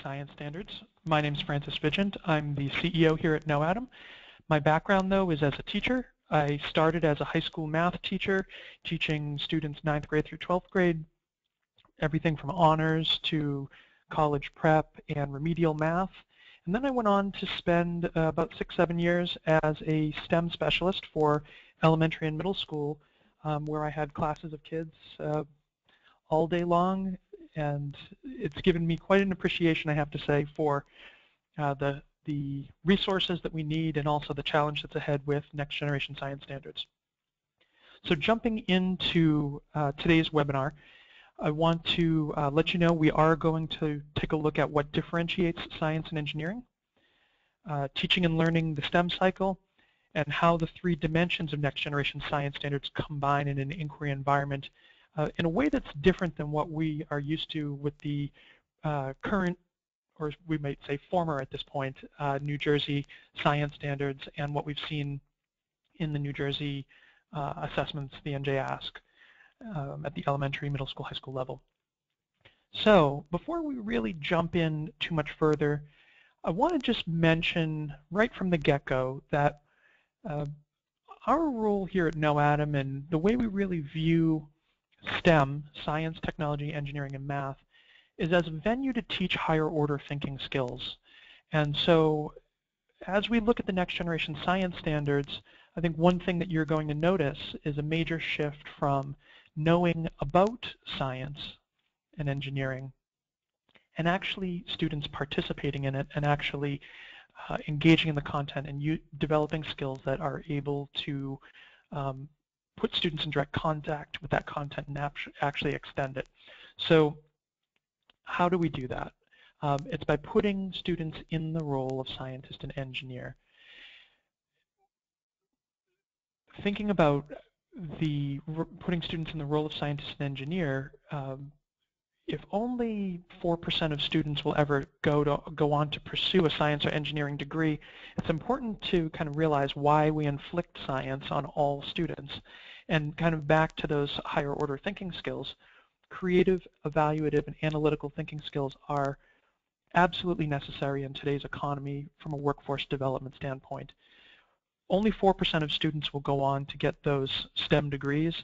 Science Standards. My name is Francis Vigent. I'm the CEO here at NOADM. My background, though, is as a teacher. I started as a high school math teacher, teaching students 9th grade through 12th grade, everything from honors to college prep and remedial math. And then I went on to spend about 6-7 years as a STEM specialist for elementary and middle school, where I had classes of kids all day long, and it's given me quite an appreciation, I have to say, for the resources that we need and also the challenge that's ahead with next generation science standards. So jumping into today's webinar, I want to let you know we are going to take a look at what differentiates science and engineering, teaching and learning the STEM cycle, and how the 3 dimensions of next generation science standards combine in an inquiry environment in a way that's different than what we are used to with the current, or we might say former at this point, New Jersey science standards and what we've seen in the New Jersey assessments, the NGSS, at the elementary, middle school, high school level. So before we really jump in too much further, I want to just mention right from the get-go that our role here at NOADM and the way we really view STEM, science, technology, engineering, and math, is as a venue to teach higher order thinking skills. And so as we look at the next generation science standards, I think one thing that you're going to notice is a major shift from knowing about science and engineering and actually students participating in it and actually engaging in the content and developing skills that are able to put students in direct contact with that content and actually extend it. So how do we do that? It's by putting students in the role of scientist and engineer. Thinking about putting students in the role of scientist and engineer, if only 4% of students will ever go on to pursue a science or engineering degree, it's important to kind of realize why we inflict science on all students. And kind of back to those higher order thinking skills, creative, evaluative, and analytical thinking skills are absolutely necessary in today's economy from a workforce development standpoint. Only 4% of students will go on to get those STEM degrees,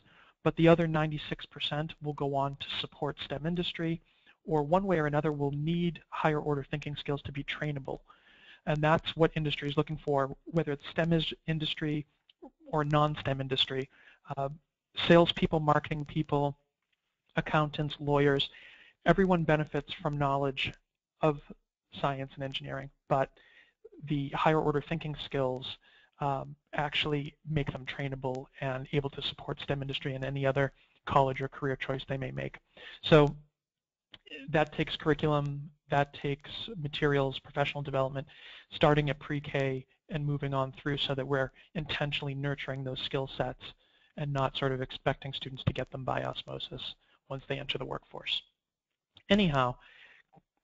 but the other 96% will go on to support STEM industry, or one way or another will need higher order thinking skills to be trainable. And that's what industry is looking for, whether it's STEM industry or non-STEM industry. Salespeople, marketing people, accountants, lawyers, everyone benefits from knowledge of science and engineering, but the higher order thinking skills actually make them trainable and able to support STEM industry and any other college or career choice they may make. So that takes curriculum, that takes materials, professional development, starting at pre-K and moving on through so that we're intentionally nurturing those skill sets and not sort of expecting students to get them by osmosis once they enter the workforce. Anyhow,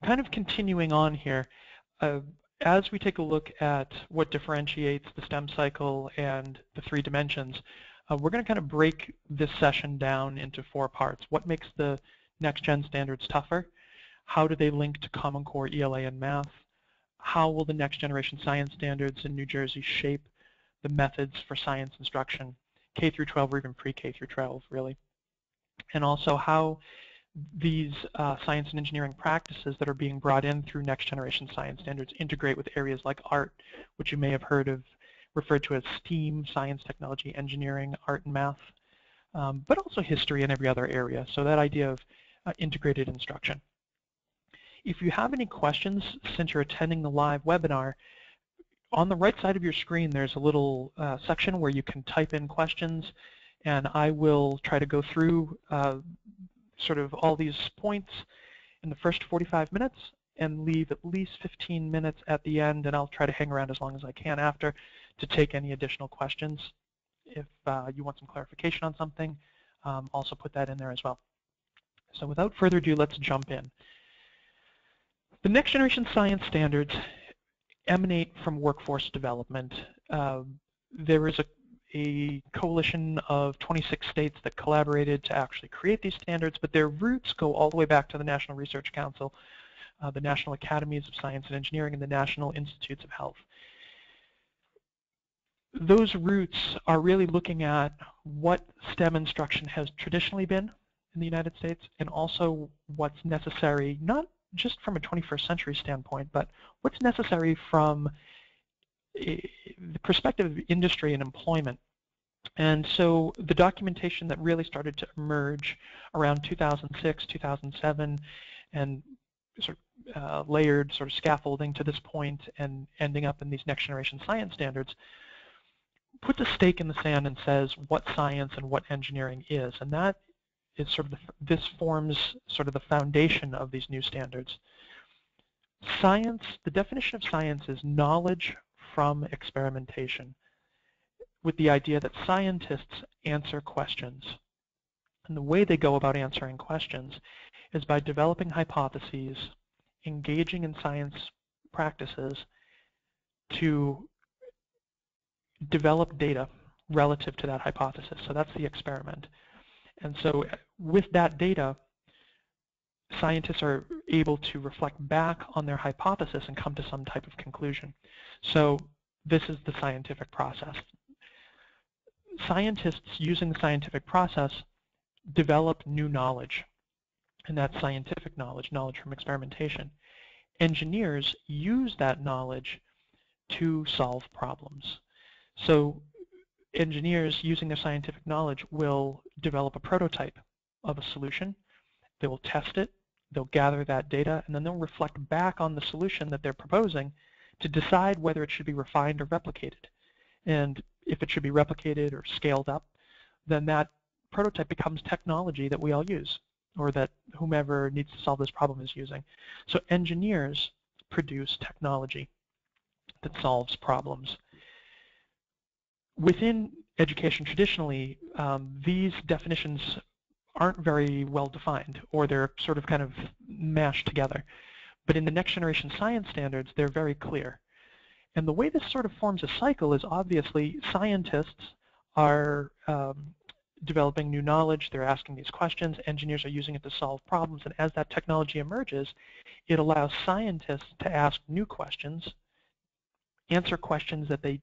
kind of continuing on here, as we take a look at what differentiates the STEM cycle and the 3 dimensions, we're going to kind of break this session down into 4 parts. What makes the next-gen standards tougher? How do they link to Common Core, ELA, and math? How will the next generation science standards in New Jersey shape the methods for science instruction, K through 12 or even pre-K through 12, really? And also how these science and engineering practices that are being brought in through next generation science standards integrate with areas like art, which you may have heard of referred to as STEAM, science, technology, engineering, art, and math, but also history and every other area. So that idea of integrated instruction. If you have any questions since you're attending the live webinar, on the right side of your screen there's a little section where you can type in questions, and I will try to go through sort of all these points in the first 45 minutes and leave at least 15 minutes at the end, and I'll try to hang around as long as I can after to take any additional questions. If you want some clarification on something, also put that in there as well. So without further ado, let's jump in. The next generation science standards emanate from workforce development. There is a coalition of 26 states that collaborated to actually create these standards, but their roots go all the way back to the National Research Council the National Academies of Science and Engineering, and the National Institutes of Health. Those routes are really looking at what STEM instruction has traditionally been in the United States, and also what's necessary, not just from a 21st century standpoint, but what's necessary from the perspective of industry and employment. And so the documentation that really started to emerge around 2006, 2007, and sort of layered sort of scaffolding to this point and ending up in these next generation science standards puts a stake in the sand and says what science and what engineering is. And that is sort of this forms sort of the foundation of these new standards. Science, the definition of science is knowledge from experimentation, with the idea that scientists answer questions. And the way they go about answering questions is by developing hypotheses, engaging in science practices to develop data relative to that hypothesis. So that's the experiment. And so with that data, scientists are able to reflect back on their hypothesis and come to some type of conclusion. So this is the scientific process. Scientists using the scientific process develop new knowledge, and that's scientific knowledge, knowledge from experimentation. Engineers use that knowledge to solve problems. So engineers using their scientific knowledge will develop a prototype of a solution. They will test it, they'll gather that data, and then they'll reflect back on the solution that they're proposing to decide whether it should be refined or replicated. And if it should be replicated or scaled up, then that prototype becomes technology that we all use, or that whomever needs to solve this problem is using. So engineers produce technology that solves problems. Within education traditionally, these definitions aren't very well defined, or they're sort of kind of mashed together. But in the next generation science standards, they're very clear. And the way this sort of forms a cycle is obviously scientists are developing new knowledge, they're asking these questions, engineers are using it to solve problems, and as that technology emerges, it allows scientists to ask new questions, answer questions that they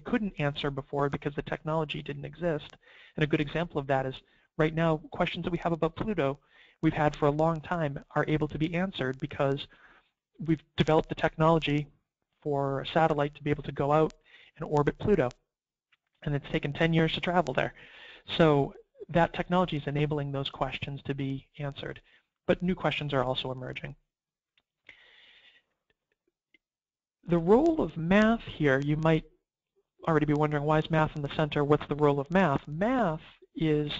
couldn't answer before because the technology didn't exist. And a good example of that is right now, questions that we have about Pluto, we've had for a long time, are able to be answered because we've developed the technology for a satellite to be able to go out and orbit Pluto. And it's taken 10 years to travel there. So that technology is enabling those questions to be answered. But new questions are also emerging. The role of math here, you might already be wondering, why is math in the center? What's the role of math? Math is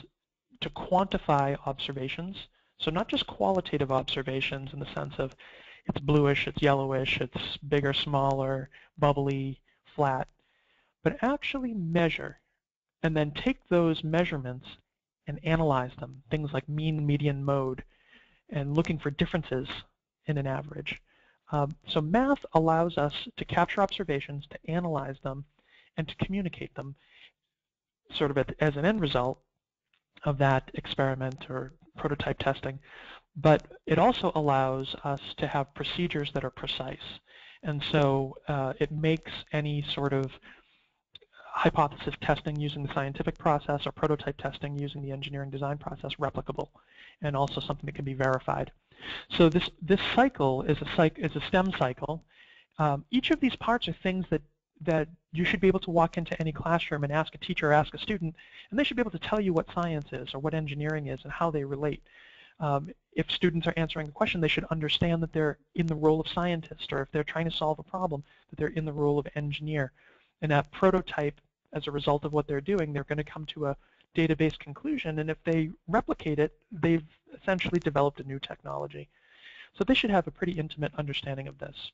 to quantify observations. So not just qualitative observations in the sense of it's bluish, it's yellowish, it's bigger, smaller, bubbly, flat, but actually measure and then take those measurements and analyze them, things like mean, median, mode, and looking for differences in an average. So math allows us to capture observations, to analyze them, and to communicate them sort of as an end result of that experiment or prototype testing. But it also allows us to have procedures that are precise. And so it makes any sort of hypothesis testing using the scientific process or prototype testing using the engineering design process replicable, and also something that can be verified. So this cycle is a STEM cycle. Each of these parts are things that you should be able to walk into any classroom and ask a teacher or ask a student, and they should be able to tell you what science is or what engineering is and how they relate. If students are answering a question, they should understand that they're in the role of scientist, or if they're trying to solve a problem, that they're in the role of engineer. And that prototype, as a result of what they're doing, they're going to come to a database conclusion, and if they replicate it, they've essentially developed a new technology. So they should have a pretty intimate understanding of this.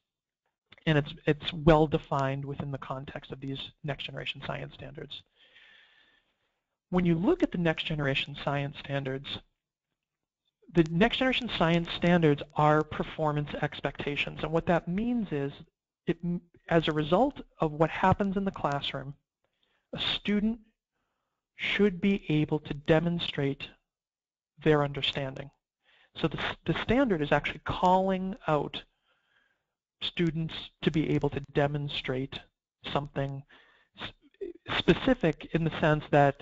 And it's well defined within the context of these next generation science standards. When you look at the next generation science standards, the next generation science standards are performance expectations. And what that means is, as a result of what happens in the classroom, a student should be able to demonstrate their understanding. So the standard is actually calling out students to be able to demonstrate something specific in the sense that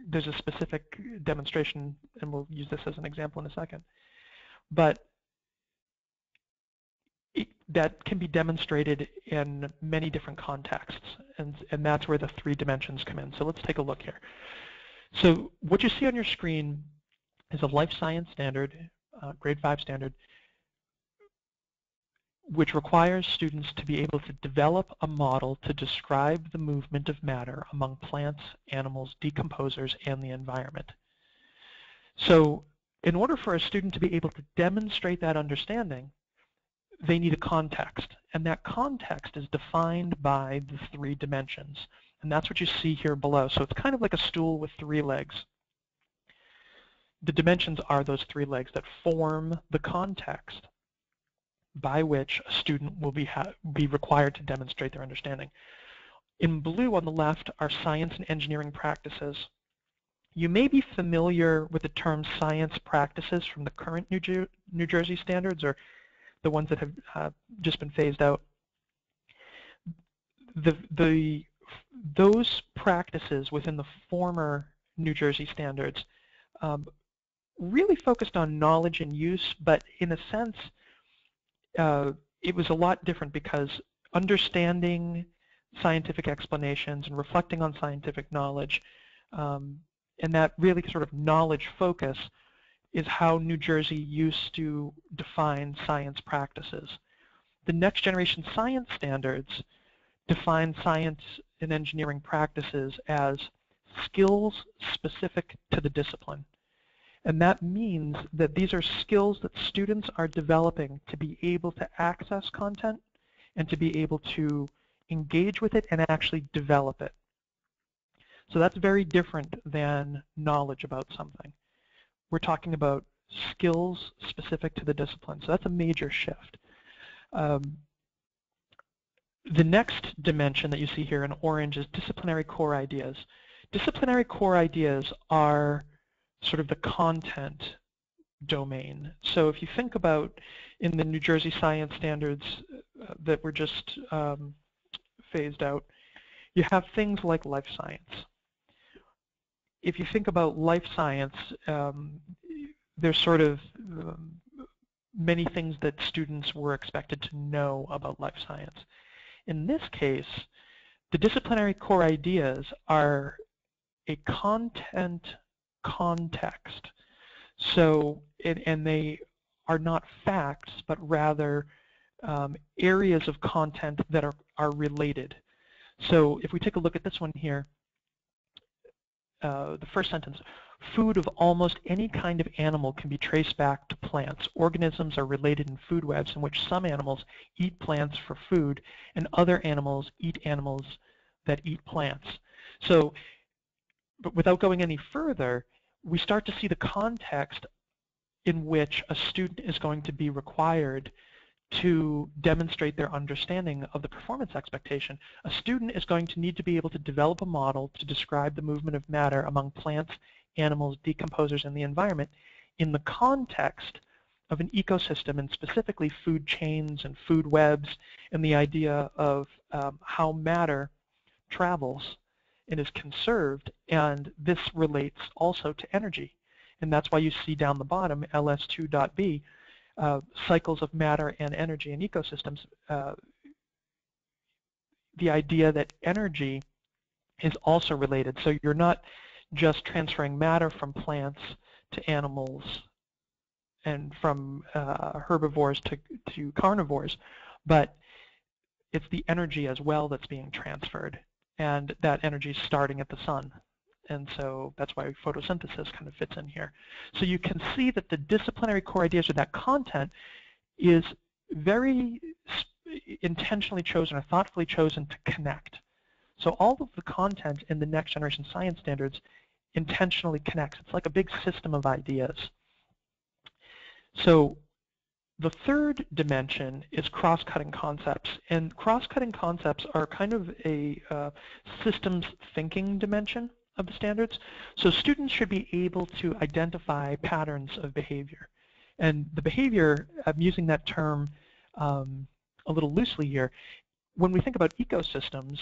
there's a specific demonstration, and we'll use this as an example in a second, but that can be demonstrated in many different contexts, and that's where the 3 dimensions come in. So let's take a look here. So what you see on your screen is a life science standard, grade 5 standard, which requires students to be able to develop a model to describe the movement of matter among plants, animals, decomposers, and the environment. So in order for a student to be able to demonstrate that understanding, they need a context, and that context is defined by the 3 dimensions, and that's what you see here below. So it's kind of like a stool with 3 legs. The dimensions are those 3 legs that form the context by which a student will be required to demonstrate their understanding. In blue on the left are science and engineering practices. You may be familiar with the term science practices from the current New Jersey standards, or the ones that have just been phased out. Those practices within the former New Jersey standards really focused on knowledge and use, but in a sense it was a lot different, because understanding scientific explanations and reflecting on scientific knowledge, and that really sort of knowledge focus, is how New Jersey used to define science practices. The next generation science standards define science and engineering practices as skills specific to the discipline. And that means that these are skills that students are developing to be able to access content and to be able to engage with it and actually develop it. So that's very different than knowledge about something. We're talking about skills specific to the discipline. So that's a major shift. The next dimension that you see here in orange is disciplinary core ideas. Disciplinary core ideas are sort of the content domain. So if you think about in the New Jersey science standards that were just phased out, you have things like life science. If you think about life science, there's sort of many things that students were expected to know about life science. In this case, the disciplinary core ideas are a content context. So, and they are not facts, but rather areas of content that are related. So if we take a look at this one here, the first sentence, food of almost any kind of animal can be traced back to plants. Organisms are related in food webs in which some animals eat plants for food and other animals eat animals that eat plants. So, but without going any further, we start to see the context in which a student is going to be required to demonstrate their understanding of the performance expectation. A student is going to need to be able to develop a model to describe the movement of matter among plants, animals, decomposers, and the environment in the context of an ecosystem, and specifically food chains and food webs, and the idea of how matter travels and is conserved, and this relates also to energy. And that's why you see down the bottom, LS2.B, cycles of matter and energy in ecosystems, the idea that energy is also related. So you're not just transferring matter from plants to animals and from herbivores to carnivores, but it's the energy as well that's being transferred, and that energy is starting at the sun. And so that's why photosynthesis kind of fits in here. So you can see that the disciplinary core ideas, or that content, is very intentionally chosen or thoughtfully chosen to connect. So all of the content in the next generation science standards intentionally connects. It's like a big system of ideas. So the third dimension is cross-cutting concepts, and cross-cutting concepts are kind of a systems thinking dimension. of the standards. So students should be able to identify patterns of behavior. And the behavior, I'm using that term a little loosely here. When we think about ecosystems,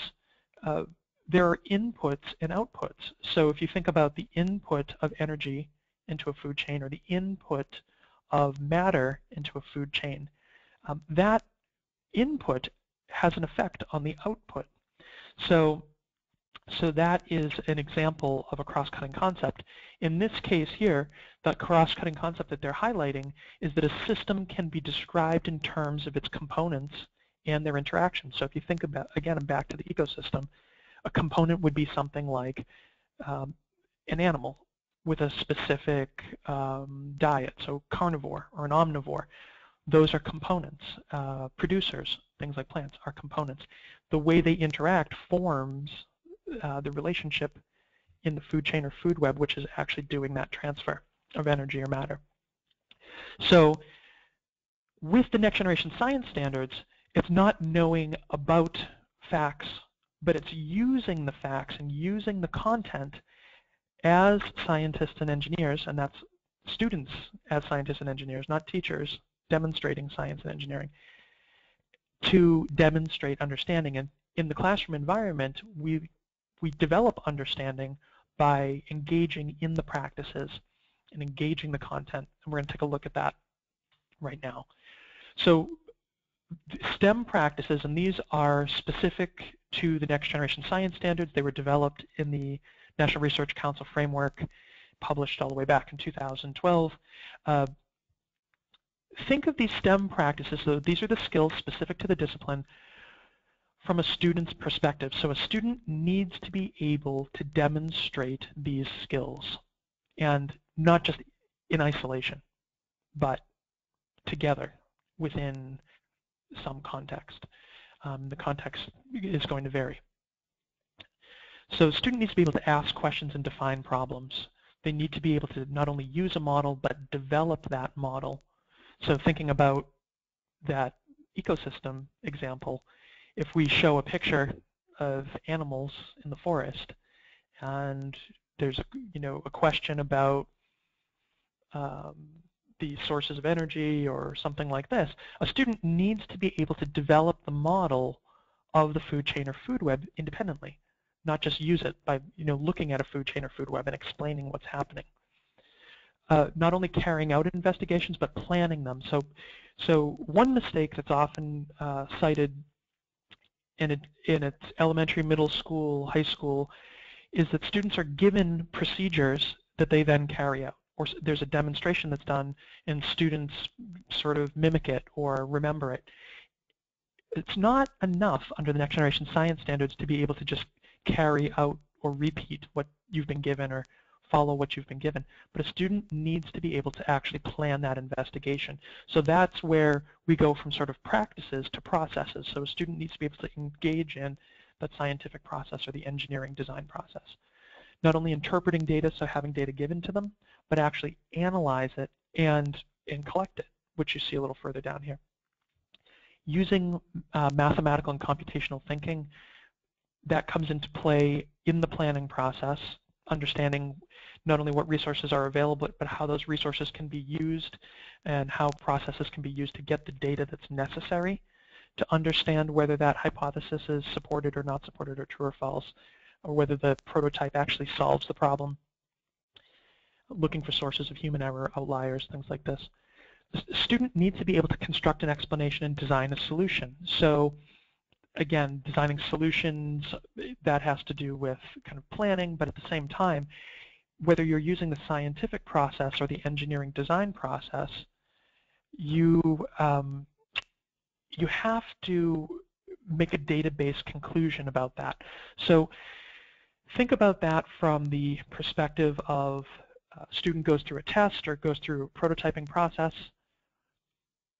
there are inputs and outputs. So if you think about the input of energy into a food chain or the input of matter into a food chain, that input has an effect on the output. So that is an example of a cross-cutting concept. In this case here, the cross-cutting concept that they're highlighting is that a system can be described in terms of its components and their interactions. So if you think about, again, I'm back to the ecosystem, a component would be something like an animal with a specific diet, so carnivore or an omnivore. Those are components. Producers, things like plants, are components. The way they interact forms the relationship in the food chain or food web, which is actually doing that transfer of energy or matter. So with the next generation science standards, it's not knowing about facts, but it's using the facts and using the content as scientists and engineers, and that's students as scientists and engineers, not teachers demonstrating science and engineering, to demonstrate understanding. And in the classroom environment, we develop understanding by engaging in the practices and engaging the content, and we're going to take a look at that right now. So STEM practices, and these are specific to the next generation science standards. They were developed in the National Research Council framework, published all the way back in 2012. Think of these STEM practices, so these are the skills specific to the discipline from a student's perspective. So a student needs to be able to demonstrate these skills, and not just in isolation, but together within some context. The context is going to vary. So a student needs to be able to ask questions and define problems. They need to be able to not only use a model, but develop that model. So thinking about that ecosystem example, if we show a picture of animals in the forest and there's a question about the sources of energy or something like this, a student needs to be able to develop the model of the food chain or food web independently, not just use it by looking at a food chain or food web and explaining what's happening. Not only carrying out investigations, but planning them. So one mistake that's often cited in its elementary, middle school, high school, is that students are given procedures that they then carry out. Or there's a demonstration that's done and students sort of mimic it or remember it. It's not enough under the next generation science standards to be able to just carry out or repeat what you've been given or follow what you've been given, but a student needs to be able to actually plan that investigation. So that's where we go from sort of practices to processes. So a student needs to be able to engage in that scientific process or the engineering design process. Not only interpreting data, so having data given to them, but actually analyze it and collect it, which you see a little further down here. Using mathematical and computational thinking, that comes into play in the planning process, understanding not only what resources are available, but how those resources can be used and how processes can be used to get the data that's necessary to understand whether that hypothesis is supported or not supported or true or false, or whether the prototype actually solves the problem. Looking for sources of human error, outliers, things like this. The student needs to be able to construct an explanation and design a solution. So again, designing solutions, that has to do with kind of planning, but at the same time, whether you're using the scientific process or the engineering design process, you have to make a database conclusion about that. So think about that from the perspective of a student goes through a test or goes through a prototyping process.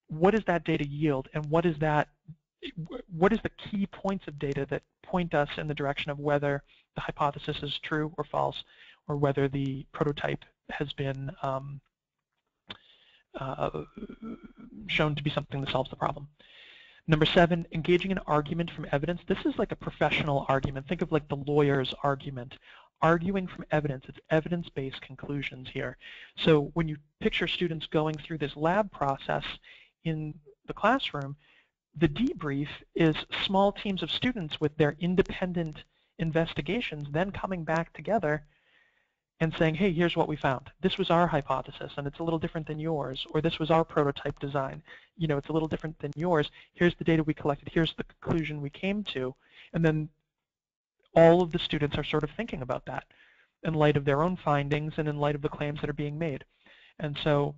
What does that data yield, and what is the key points of data that point us in the direction of whether the hypothesis is true or false, or whether the prototype has been shown to be something that solves the problem. Number 7, engaging in argument from evidence. This is like a professional argument. Think of like the lawyer's argument. arguing from evidence. It's evidence-based conclusions here. So when you picture students going through this lab process in the classroom, the debrief is small teams of students with their independent investigations then coming back together and saying, hey, here's what we found. This was our hypothesis, and it's a little different than yours. Or this was our prototype design. You know, it's a little different than yours. Here's the data we collected. Here's the conclusion we came to. And then all of the students are sort of thinking about that in light of their own findings and in light of the claims that are being made. And so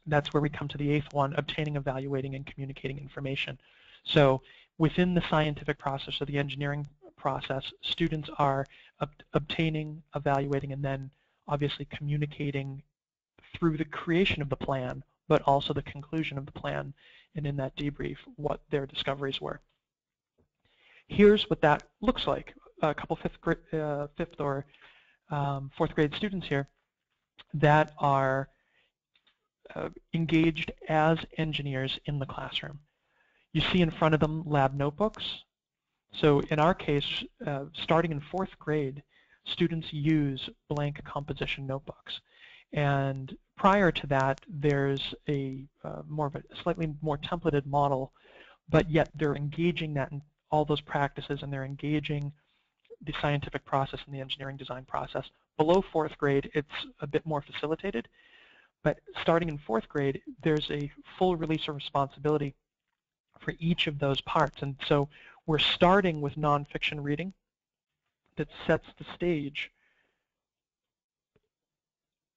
that's where we come to the 8th one, obtaining, evaluating, and communicating information. So within the scientific process or the engineering process, students are obtaining, evaluating, and then obviously communicating through the creation of the plan, but also the conclusion of the plan, and in that debrief, what their discoveries were. Here's what that looks like. A couple fifth or fourth grade students here that are engaged as engineers in the classroom. You see in front of them lab notebooks. So in our case, starting in 4th grade, students use blank composition notebooks. And prior to that, there's a slightly more templated model, but yet they're engaging that in all those practices, and they're engaging the scientific process and the engineering design process. Below 4th grade, it's a bit more facilitated, but starting in 4th grade, there's a full release of responsibility for each of those parts. And so we're starting with nonfiction reading that sets the stage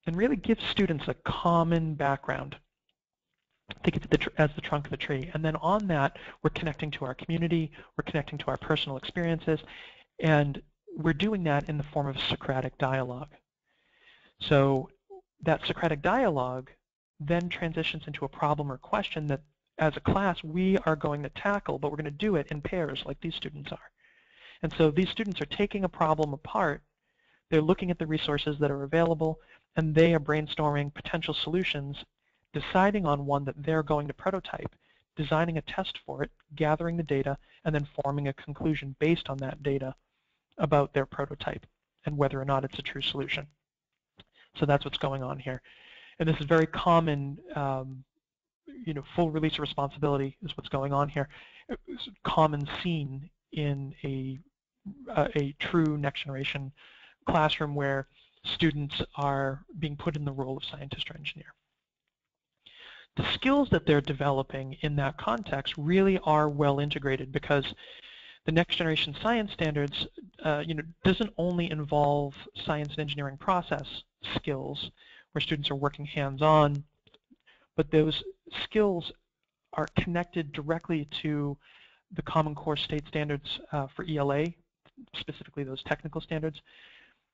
and really gives students a common background. Think of it as the trunk of the tree. And then on that, we're connecting to our community, we're connecting to our personal experiences, and we're doing that in the form of Socratic dialogue. So that Socratic dialogue then transitions into a problem or question that, as a class, we are going to tackle, but we're going to do it in pairs like these students are. And so these students are taking a problem apart, they're looking at the resources that are available, and they are brainstorming potential solutions, deciding on one that they're going to prototype, designing a test for it, gathering the data, and then forming a conclusion based on that data about their prototype and whether or not it's a true solution. So that's what's going on here. And this is very common, full release of responsibility is what's going on here. It's a common scene in a true next generation classroom where students are being put in the role of scientist or engineer. The skills that they're developing in that context really are well integrated, because the next generation science standards doesn't only involve science and engineering process skills where students are working hands-on, but those skills are connected directly to the Common Core state standards for ELA, specifically those technical standards.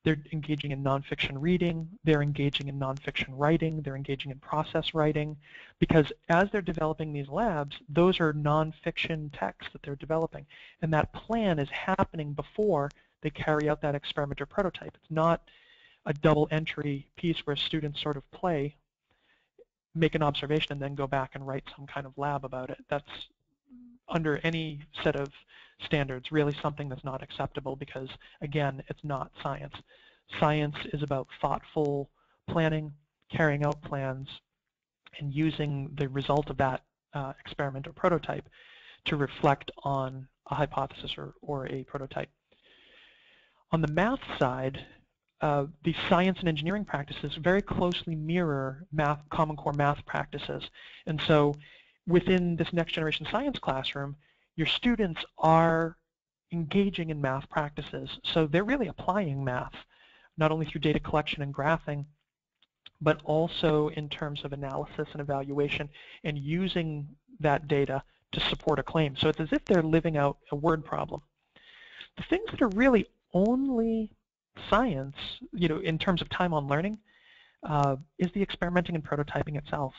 They're engaging in nonfiction reading, they're engaging in nonfiction writing, they're engaging in process writing, because as they're developing these labs, those are nonfiction texts that they're developing, and that plan is happening before they carry out that experiment or prototype. It's not a double entry piece where students sort of play, make an observation, and then go back and write some kind of lab about it. That's, under any set of standards, really something that's not acceptable, because, again, it's not science. Science is about thoughtful planning, carrying out plans, and using the result of that experiment or prototype to reflect on a hypothesis or a prototype. On the math side, the science and engineering practices very closely mirror Common Core math practices. And so within this next generation science classroom, your students are engaging in math practices. So they're really applying math, not only through data collection and graphing, but also in terms of analysis and evaluation, and using that data to support a claim. So it's as if they're living out a word problem. The things that are really only science, in terms of time on learning, is the experimenting and prototyping itself.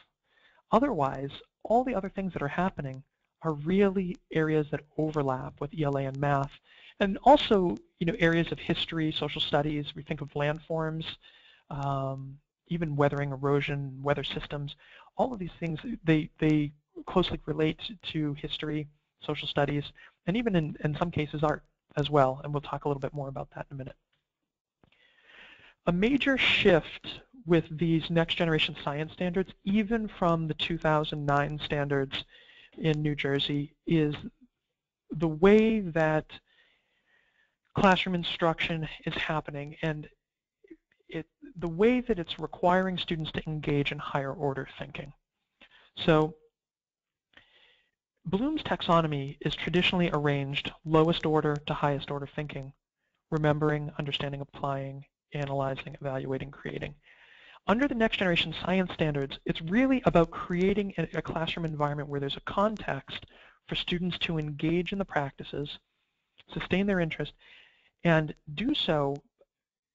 Otherwise, all the other things that are happening are really areas that overlap with ELA and math, and also areas of history, social studies. We think of landforms, even weathering, erosion, weather systems. All of these things, they closely relate to history, social studies, and even in some cases art as well, and we'll talk a little bit more about that in a minute. A major shift with these next generation science standards, even from the 2009 standards in New Jersey, is the way that classroom instruction is happening, and the way that it's requiring students to engage in higher order thinking. So Bloom's taxonomy is traditionally arranged lowest order to highest order thinking: remembering, understanding, applying, analyzing, evaluating, creating. Under the next generation science standards, it's really about creating a classroom environment where there's a context for students to engage in the practices, sustain their interest, and do so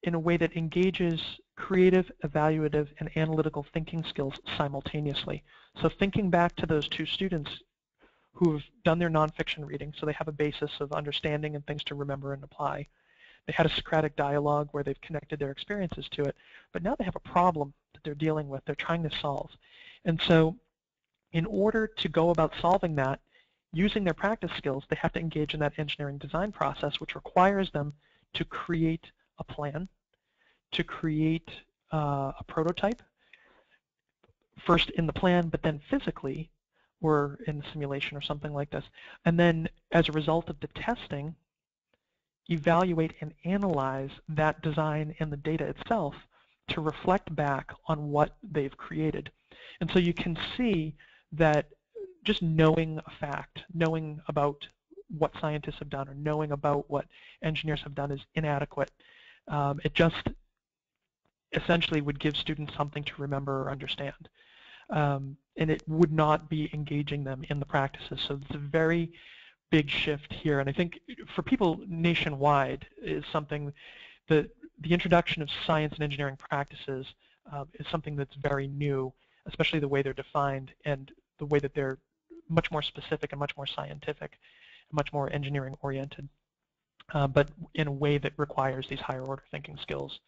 in a way that engages creative, evaluative, and analytical thinking skills simultaneously. So thinking back to those two students who've done their nonfiction reading, so they have a basis of understanding and things to remember and apply. They had a Socratic dialogue where they've connected their experiences to it, but now they have a problem that they're dealing with, they're trying to solve. And so in order to go about solving that, using their practice skills, they have to engage in that engineering design process, which requires them to create a plan, to create a prototype, first in the plan, but then physically, or in the simulation or something like this. And then as a result of the testing, evaluate and analyze that design and the data itself to reflect back on what they've created. And so you can see that just knowing a fact, knowing about what scientists have done or knowing about what engineers have done is inadequate. It just essentially would give students something to remember or understand. And it would not be engaging them in the practices. So it's a very big shift here. And I think for people nationwide is something that the introduction of science and engineering practices is something that's very new, especially the way they're defined and the way that they're much more specific and much more scientific, much more engineering oriented, but in a way that requires these higher order thinking skills.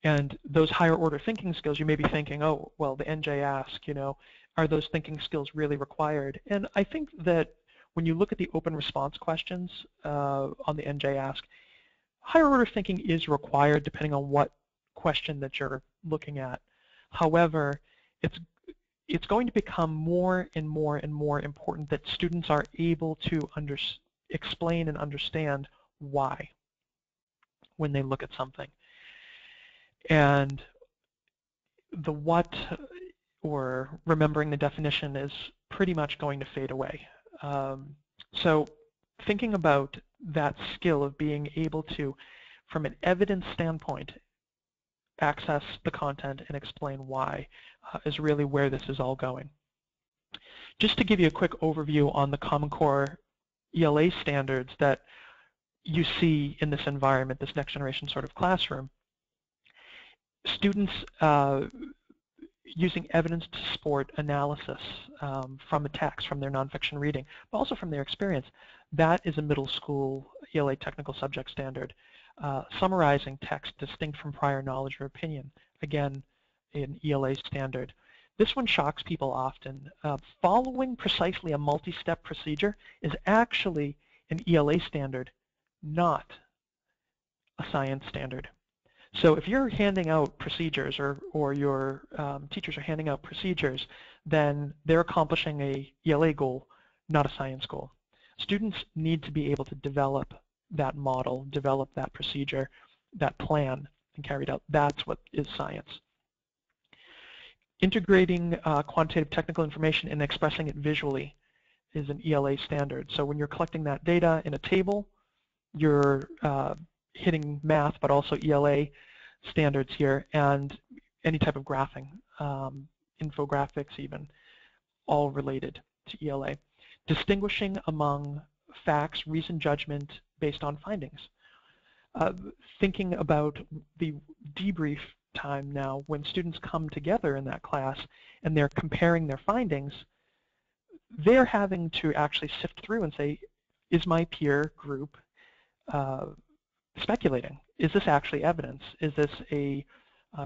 And those higher order thinking skills, you may be thinking, oh, well, the NJ Ask, you know, are those thinking skills really required? And I think that when you look at the open response questions on the NJ Ask, higher order thinking is required depending on what question that you're looking at. However, it's going to become more and more and more important that students are able to explain and understand why when they look at something. And the what, or remembering the definition, is pretty much going to fade away. So thinking about that skill of being able to, from an evidence standpoint, access the content and explain why is really where this is all going. Just to give you a quick overview on the Common Core ELA standards that you see in this environment, this next generation sort of classroom, students using evidence to support analysis from a text, from their nonfiction reading, but also from their experience. That is a middle school ELA technical subject standard. Summarizing text distinct from prior knowledge or opinion, again, an ELA standard. This one shocks people often. Following precisely a multi-step procedure is actually an ELA standard, not a science standard. So if you're handing out procedures, or your teachers are handing out procedures, then they're accomplishing a ELA goal, not a science goal. Students need to be able to develop that model, develop that procedure, that plan, and carry it out. That's what is science. Integrating quantitative technical information and expressing it visually is an ELA standard. So when you're collecting that data in a table, you're hitting math, but also ELA standards here, and any type of graphing, infographics even, all related to ELA. Distinguishing among facts, reasoned judgment based on findings. Thinking about the debrief time now, when students come together in that class and they're comparing their findings, they're having to actually sift through and say, is my peer group speculating? Is this actually evidence? Is this a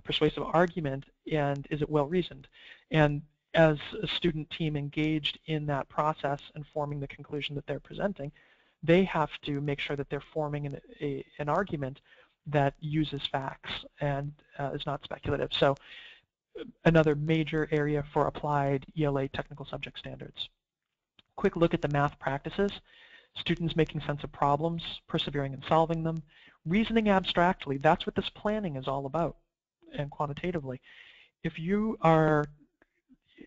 persuasive argument, and is it well reasoned? And as a student team engaged in that process and forming the conclusion that they're presenting, they have to make sure that they're forming an argument that uses facts and is not speculative. So another major area for applied ELA technical subject standards. Quick look at the math practices. Students making sense of problems, persevering in solving them, reasoning abstractly. That's what this planning is all about, and quantitatively. If you are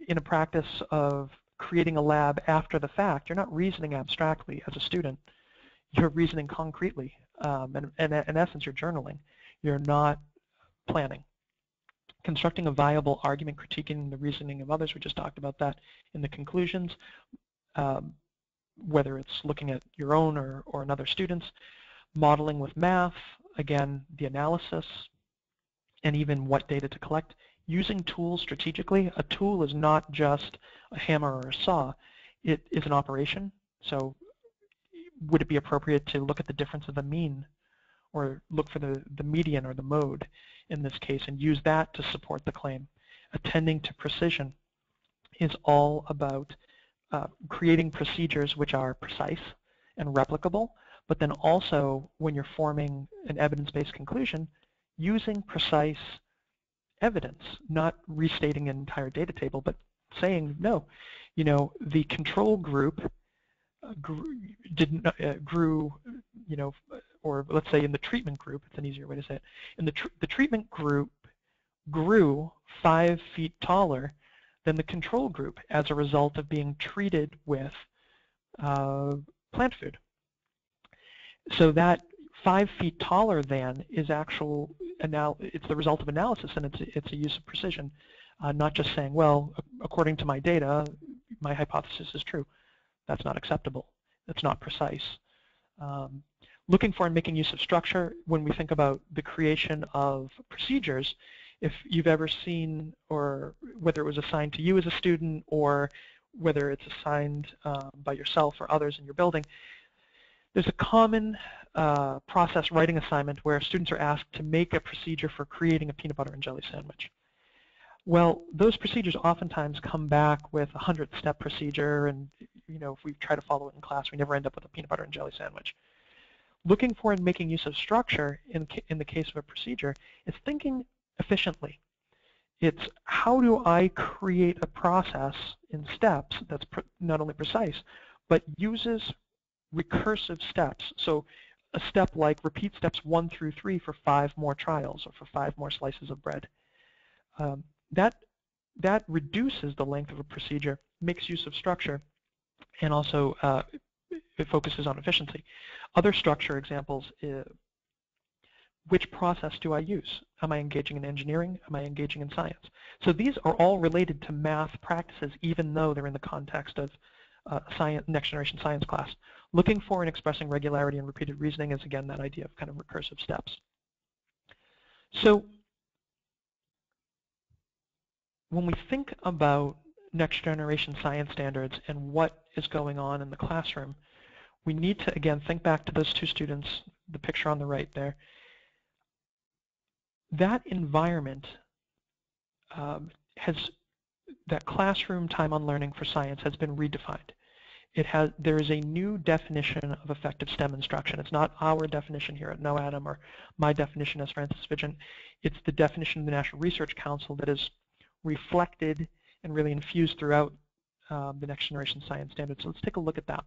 in a practice of creating a lab after the fact, you're not reasoning abstractly as a student. You're reasoning concretely. And in essence, you're journaling. You're not planning. Constructing a viable argument, critiquing the reasoning of others. We just talked about that in the conclusions. Whether it's looking at your own or another student's. Modeling with math, again, the analysis, and even what data to collect. Using tools strategically. A tool is not just a hammer or a saw. It is an operation. So would it be appropriate to look at the difference of the mean or look for the median or the mode in this case and use that to support the claim? Attending to precision is all about creating procedures which are precise and replicable, but then also when you're forming an evidence-based conclusion, using precise evidence, not restating an entire data table, but saying, no, you know, the control group grew, you know, or let's say in the treatment group, it's an easier way to say it, in the treatment group grew 5 feet taller than the control group as a result of being treated with plant food. So that 5 feet taller than is it's the result of analysis, and it's a use of precision, not just saying, well, according to my data, my hypothesis is true. That's not acceptable. That's not precise. Looking for and making use of structure. When we think about the creation of procedures, if you've ever seen, or whether it was assigned to you as a student or whether it's assigned by yourself or others in your building, there's a common process writing assignment where students are asked to make a procedure for creating a peanut butter and jelly sandwich. Well, those procedures oftentimes come back with a 100-step procedure, and you know, if we try to follow it in class, we never end up with a peanut butter and jelly sandwich. Looking for and making use of structure in the case of a procedure is thinking efficiently. It's how do I create a process in steps that's not only precise, but uses recursive steps. So a step like repeat steps 1 through 3 for 5 more trials or for 5 more slices of bread. That reduces the length of a procedure, makes use of structure, and also it focuses on efficiency. Other structure examples, which process do I use? Am I engaging in engineering? Am I engaging in science? So these are all related to math practices, even though they're in the context of next generation science class. Looking for and expressing regularity and repeated reasoning is, again, that idea of kind of recursive steps. So when we think about next generation science standards and what is going on in the classroom, we need to, again, think back to those 2 students, the picture on the right there. That environment that classroom time on learning for science has been redefined. There is a new definition of effective STEM instruction. It's not our definition here at NOADM or my definition as Francis Vigent. It's the definition of the National Research Council that is reflected and really infused throughout the next generation science standards. So let's take a look at that.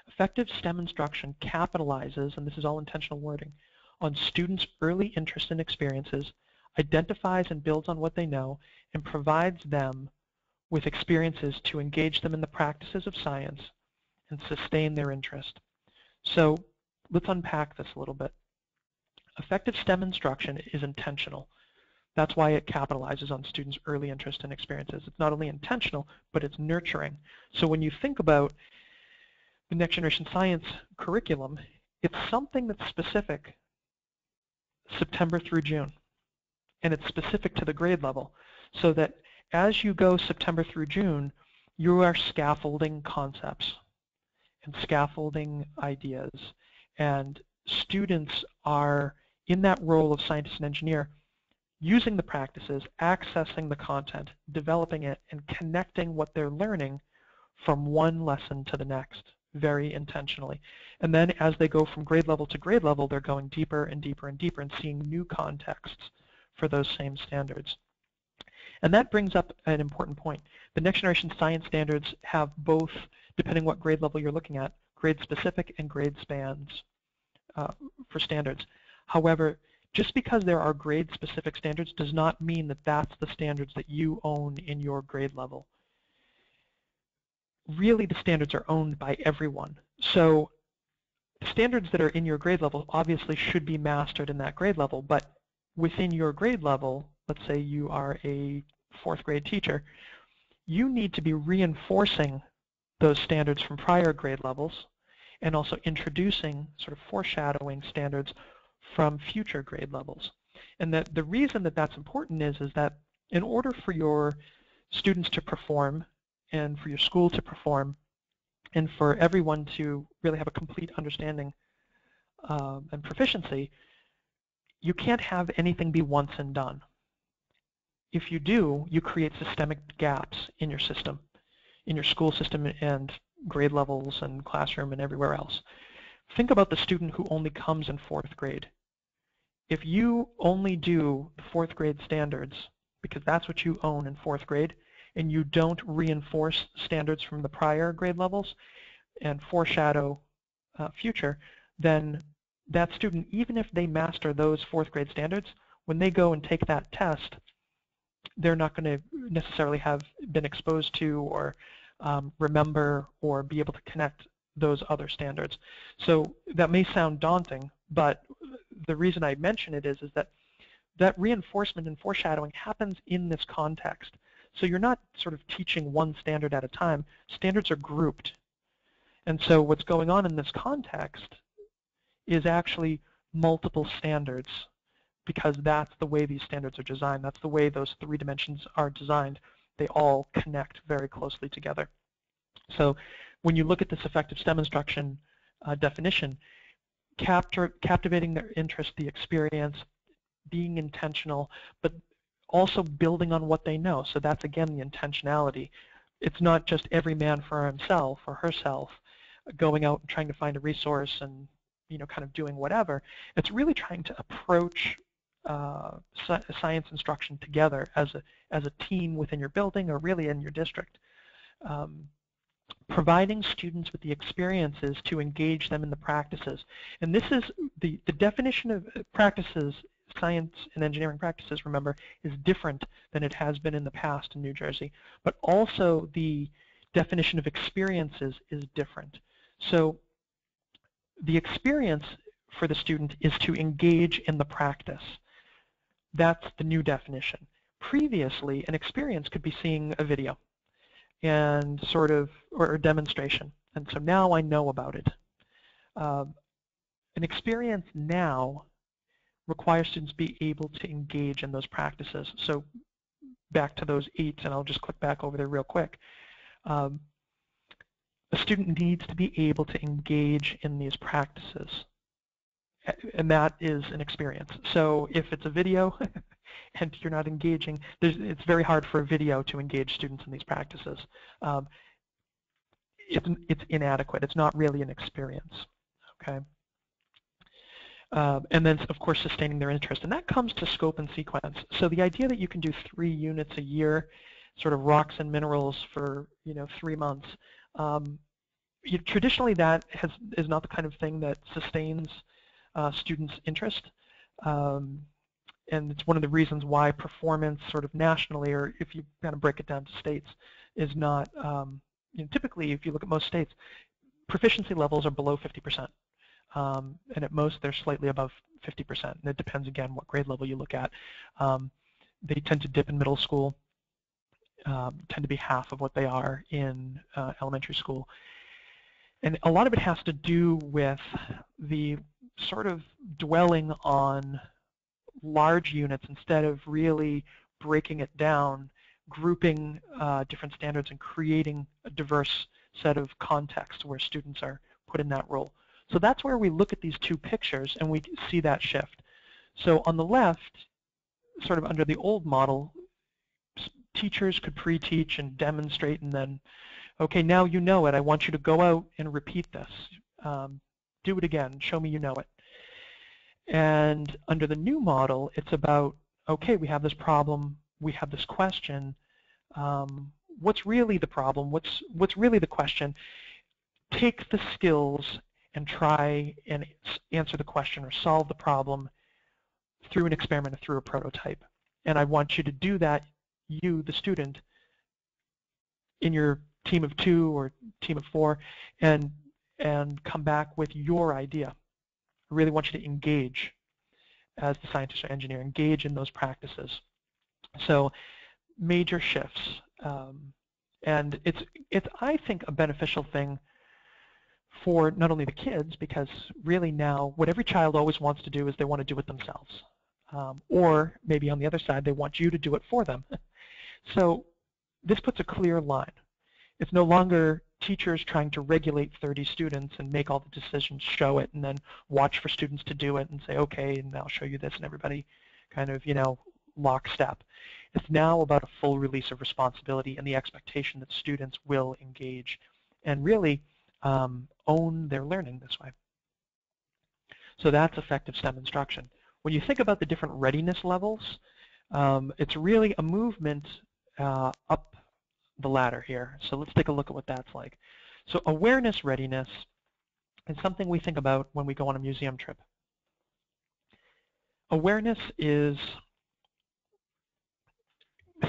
Effective STEM instruction capitalizes, and this is all intentional wording, on students' early interest and experiences, identifies and builds on what they know, and provides them with experiences to engage them in the practices of science and sustain their interest. So let's unpack this a little bit. Effective STEM instruction is intentional. That's why it capitalizes on students' early interest and experiences. It's not only intentional, but it's nurturing. So when you think about the next generation science curriculum, it's something that's specific September through June, and it's specific to the grade level, so that as you go September through June, you are scaffolding concepts and scaffolding ideas, and students are in that role of scientist and engineer, using the practices, accessing the content, developing it, and connecting what they're learning from one lesson to the next. very intentionally. And then as they go from grade level to grade level, they're going deeper and deeper and deeper and seeing new contexts for those same standards. And that brings up an important point. The next generation science standards have both, depending what grade level you're looking at, grade specific and grade spans for standards. However, just because there are grade specific standards does not mean that that's the standards that you own in your grade level. Really, the standards are owned by everyone. So the standards that are in your grade level obviously should be mastered in that grade level, but within your grade level, let's say you are a 4th grade teacher, you need to be reinforcing those standards from prior grade levels and also introducing, sort of foreshadowing standards from future grade levels. And that the reason that that's important is that in order for your students to perform and for your school to perform and for everyone to really have a complete understanding and proficiency, you can't have anything be once and done. If you do, you create systemic gaps in your system, in your school system and grade levels and classroom and everywhere else. Think about the student who only comes in 4th grade. If you only do the 4th grade standards, because that's what you own in 4th grade, and you don't reinforce standards from the prior grade levels and foreshadow future, then that student, even if they master those 4th grade standards, when they go and take that test, they're not going to necessarily have been exposed to or remember or be able to connect those other standards. So that may sound daunting, but the reason I mention it is that reinforcement and foreshadowing happens in this context. So you're not sort of teaching one standard at a time. Standards are grouped. And so what's going on in this context is actually multiple standards, because that's the way these standards are designed. That's the way those 3 dimensions are designed. They all connect very closely together. So when you look at this effective STEM instruction definition, captivating their interest, the experience, being intentional, but also building on what they know. So that's, again, the intentionality. It's not just every man for himself or herself going out and trying to find a resource and kind of doing whatever. It's really trying to approach science instruction together as a team within your building or really in your district. Providing students with the experiences to engage them in the practices. And this is the definition of practices. Science and engineering practices, remember, is different than it has been in the past in New Jersey, but also the definition of experiences is different. So the experience for the student is to engage in the practice. That's the new definition. Previously, an experience could be seeing a video and sort of, or a demonstration, and so now I know about it. An experience now requires students be able to engage in those practices. So back to those 8, and I'll just click back over there real quick. A student needs to be able to engage in these practices, and that is an experience. So if it's a video and you're not engaging, it's very hard for a video to engage students in these practices. It's inadequate. It's not really an experience. Okay. And then, of course, sustaining their interest. And that comes to scope and sequence. So the idea that you can do 3 units a year, sort of rocks and minerals for 3 months, traditionally that is not the kind of thing that sustains students' interest. And it's one of the reasons why performance sort of nationally, or if you kind of break it down to states, is not, typically if you look at most states, proficiency levels are below 50%. And at most they're slightly above 50%, and it depends again what grade level you look at. They tend to dip in middle school, tend to be half of what they are in elementary school. And a lot of it has to do with the sort of dwelling on large units instead of really breaking it down, grouping different standards and creating a diverse set of contexts where students are put in that role. So that's where we look at these 2 pictures and we see that shift. So on the left, sort of under the old model, teachers could pre-teach and demonstrate and then Okay, now you know it. I want you to go out and repeat this. Do it again. Show me you know it. And under the new model, it's about, okay, we have this problem, we have this question. What's really the problem? What's really the question? Take the skills and try and answer the question or solve the problem through an experiment or through a prototype. And I want you to do that, you, the student, in your team of 2 or team of 4, and come back with your idea. I really want you to engage as the scientist or engineer, engage in those practices. So major shifts. And it's I think a beneficial thing for not only the kids, because really now what every child always wants to do is they want to do it themselves. Or maybe on the other side, they want you to do it for them. So this puts a clear line. It's no longer teachers trying to regulate 30 students and make all the decisions, show it, and then watch for students to do it and say, okay, and I'll show you this, and everybody kind of, lockstep. It's now about a full release of responsibility and the expectation that students will engage and really own their learning this way. So that's effective STEM instruction. When you think about the different readiness levels, it's really a movement up the ladder here. So let's take a look at what that's like. So awareness readiness is something we think about when we go on a museum trip. Awareness is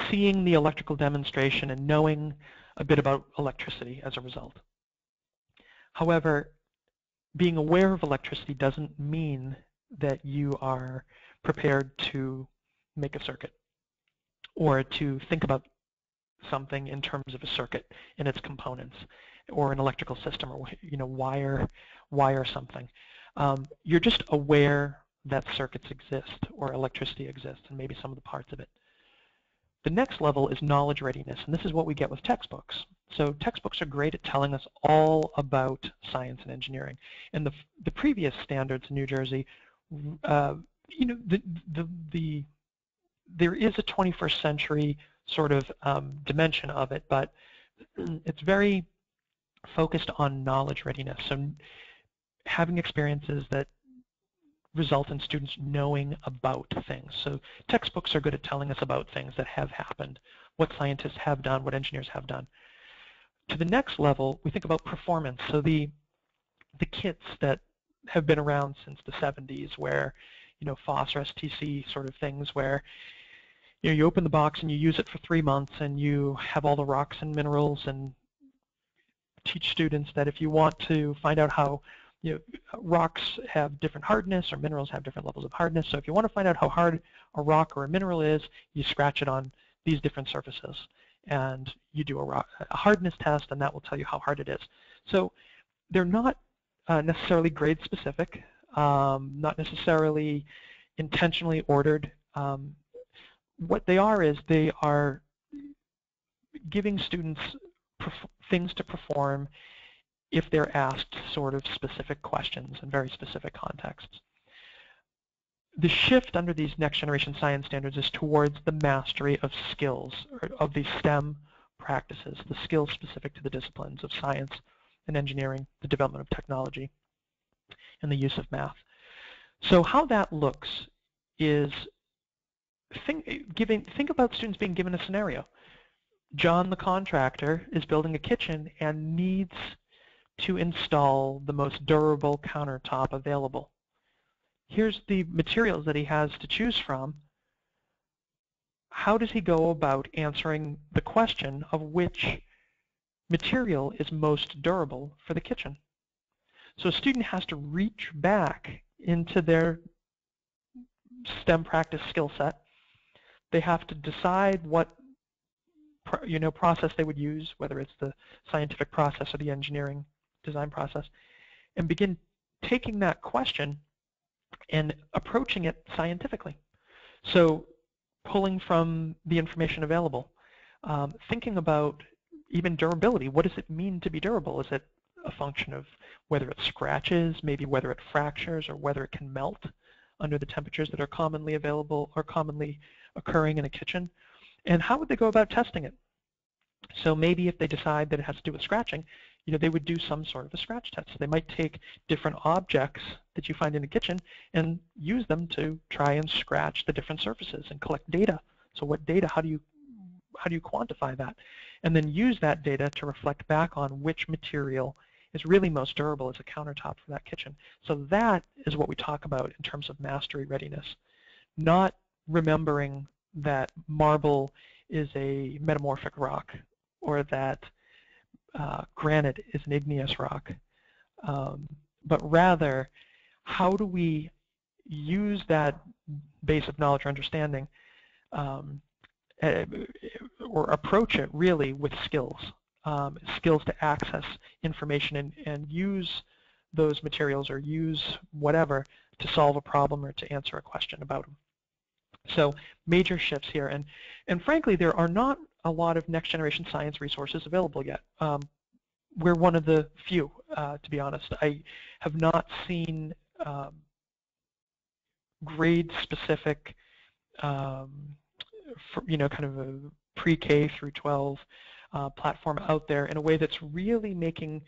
seeing the electrical demonstration and knowing a bit about electricity as a result. However, being aware of electricity doesn't mean that you are prepared to make a circuit or to think about something in terms of a circuit and its components, or an electrical system, or wire something. You're just aware that circuits exist or electricity exists, and maybe some of the parts of it. The next level is knowledge readiness, and this is what we get with textbooks. So textbooks are great at telling us all about science and engineering. And the previous standards in New Jersey, there is a 21st century sort of dimension of it, but it's very focused on knowledge readiness. So having experiences that result in students knowing about things. So textbooks are good at telling us about things that have happened, what scientists have done, what engineers have done. To the next level, we think about performance. So the kits that have been around since the 70s, where FOSS or STC sort of things, where you open the box and you use it for 3 months and you have all the rocks and minerals, and teach students that if you want to find out how rocks have different hardness or minerals have different levels of hardness. So if you want to find out how hard a rock or a mineral is, you scratch it on these different surfaces and you do a hardness test, and that will tell you how hard it is. So they're not necessarily grade specific, not necessarily intentionally ordered. What they are is they are giving students things to perform if they're asked sort of specific questions in very specific contexts. The shift under these next generation science standards is towards the mastery of skills, or of these STEM practices, the skills specific to the disciplines of science and engineering, the development of technology, and the use of math. So how that looks is, think about students being given a scenario. John the contractor is building a kitchen and needs to install the most durable countertop available. Here's the materials that he has to choose from. How does he go about answering the question of which material is most durable for the kitchen? So a student has to reach back into their STEM practice skill set. They have to decide what process they would use, whether it's the scientific process or the engineering design process, and begin taking that question and approaching it scientifically. So pulling from the information available, thinking about even durability. What does it mean to be durable? Is it a function of whether it scratches, maybe whether it fractures, or whether it can melt under the temperatures that are commonly available or commonly occurring in a kitchen? And how would they go about testing it? So maybe if they decide that it has to do with scratching, they would do some sort of a scratch test. So they might take different objects that you find in the kitchen and use them to try and scratch the different surfaces and collect data. So what data, how do you quantify that? And then use that data to reflect back on which material is really most durable as a countertop for that kitchen. So that is what we talk about in terms of mastery readiness, not remembering that marble is a metamorphic rock or that granite is an igneous rock, but rather how do we use that base of knowledge or understanding or approach it really with skills, skills to access information and use those materials or use whatever to solve a problem or to answer a question about them. So major shifts here, and frankly there are not a lot of next generation science resources available yet. We're one of the few, to be honest. I have not seen grade specific kind of a pre-K through 12 platform out there in a way that's really making